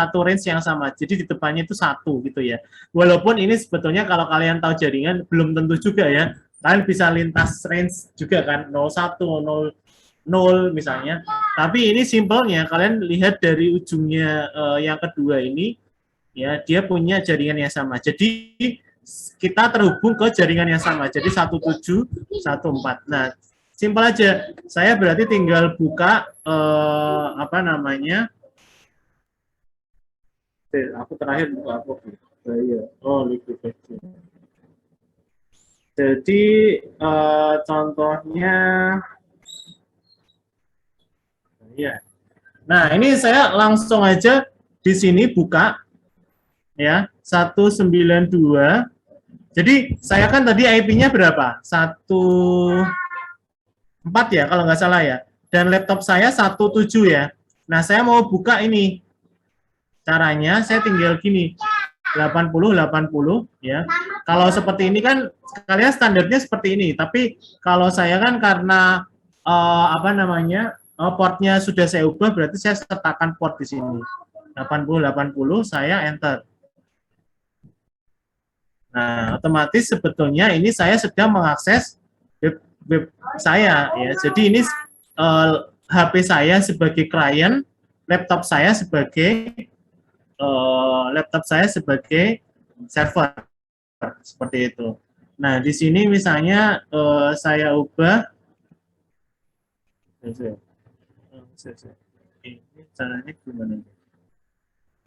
Jadi di depannya itu 1 gitu ya. Walaupun ini sebetulnya kalau kalian tahu jaringan belum tentu juga ya. Kalian bisa lintas range juga kan, 01, 0 misalnya. Tapi ini simpelnya kalian lihat dari ujungnya yang kedua ini ya, dia punya jaringan yang sama. Jadi kita terhubung ke jaringan yang sama. Jadi 17, 14. Nah, simpel aja. Saya berarti tinggal buka apa namanya? Aku terakhir buka apa? Oh, liquidation. Jadi contohnya ya. Nah, ini saya langsung aja di sini buka ya, 192. Jadi saya kan tadi IP-nya berapa? 1 4 ya kalau nggak salah ya. Dan laptop saya 17 ya. Nah, saya mau buka ini. Caranya saya tinggal gini. 80 ya. Kalau seperti ini kan kalian standarnya seperti ini, tapi kalau saya kan karena portnya sudah saya ubah, berarti saya sertakan port di sini. 80 saya enter. Nah, otomatis sebetulnya ini saya sedang mengakses web saya ya. Jadi ini HP saya sebagai klien, laptop saya sebagai server seperti itu. Nah, di sini misalnya saya ubah ini caranya gimana?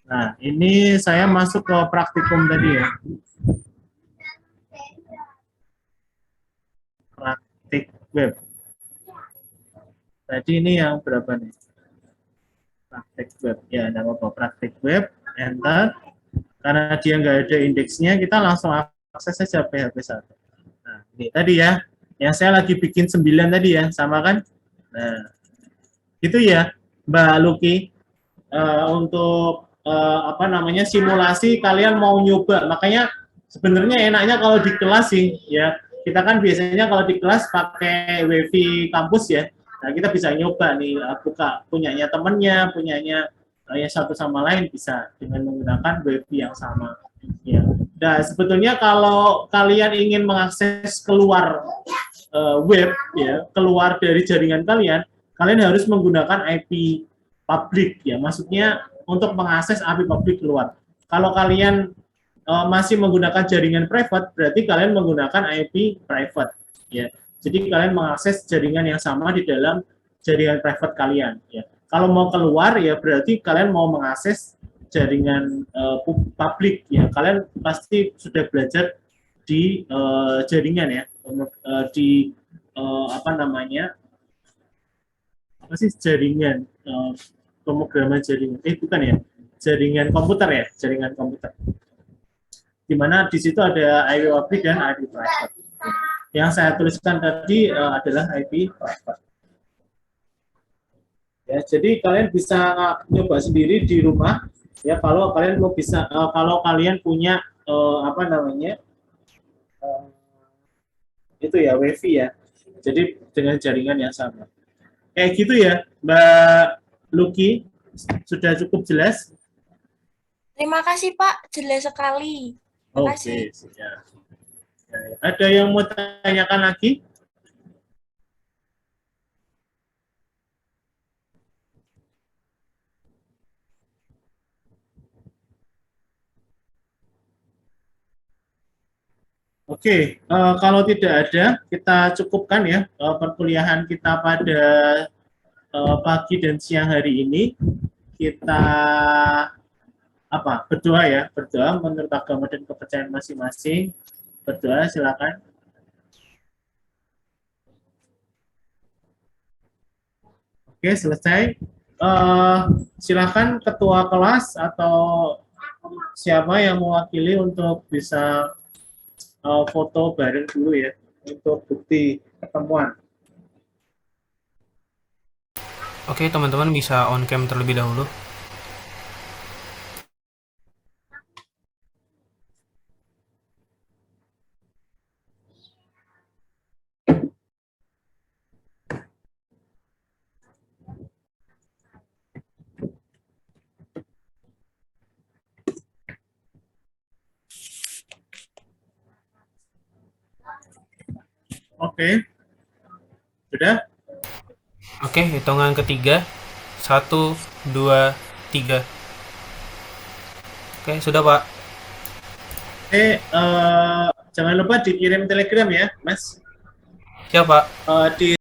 Nah, ini saya masuk ke praktikum tadi ya. Praktik web. Tadi ini yang berapa nih? Praktik web. Ya, nama apa? Praktik web. Enter. Karena dia nggak ada indeksnya, kita langsung akses saja PHP 1. Nah, ini tadi ya. Yang saya lagi bikin 9 tadi ya. Sama kan? Nah, gitu ya, Mbak Luki. Untuk simulasi kalian mau nyoba. Makanya sebenarnya enaknya kalau di kelas sih, ya. Kita kan biasanya kalau di kelas pakai WiFi kampus ya. Nah, kita bisa nyoba nih, buka punyanya temennya, punyanya yang satu sama lain bisa dengan menggunakan WiFi yang sama. Ya. Nah, sebetulnya kalau kalian ingin mengakses keluar web, ya, keluar dari jaringan kalian, kalian harus menggunakan IP public, ya. Maksudnya untuk mengakses IP public keluar. Kalau kalian masih menggunakan jaringan private, berarti kalian menggunakan IP private, ya. Jadi kalian mengakses jaringan yang sama di dalam jaringan private kalian, ya. Kalau mau keluar, ya berarti kalian mau mengakses jaringan publik, ya. Kalian pasti sudah belajar di jaringan, ya, di jaringan pemrograman jaringan, bukan ya, jaringan komputer ya, jaringan komputer. Di mana di situ ada IP public dan IP private. Yang saya tuliskan tadi adalah IP private. Ya, jadi kalian bisa nyoba sendiri di rumah ya kalau kalian mau bisa kalau kalian punya itu ya WiFi ya. Jadi dengan jaringan yang sama. Kayak gitu ya, Mbak Luki, sudah cukup jelas? Terima kasih Pak, jelas sekali. Terima kasih. Oke, ya. Ada yang mau tanyakan lagi? Oke, kalau tidak ada, kita cukupkan ya perkuliahan kita pada pagi dan siang hari ini. Kita berdoa ya, berdoa menurut agama dan kepercayaan masing-masing. Berdoa, silakan. Oke, selesai. Silakan ketua kelas atau siapa yang mewakili untuk bisa foto bareng dulu ya untuk bukti pertemuan. Oke, teman-teman bisa on cam terlebih dahulu. Oke. Sudah? Oke, hitungan ketiga. 1, 2, 3. Oke, sudah Pak. Oke, jangan lupa dikirim telegram ya, Mas. Siap Pak. Di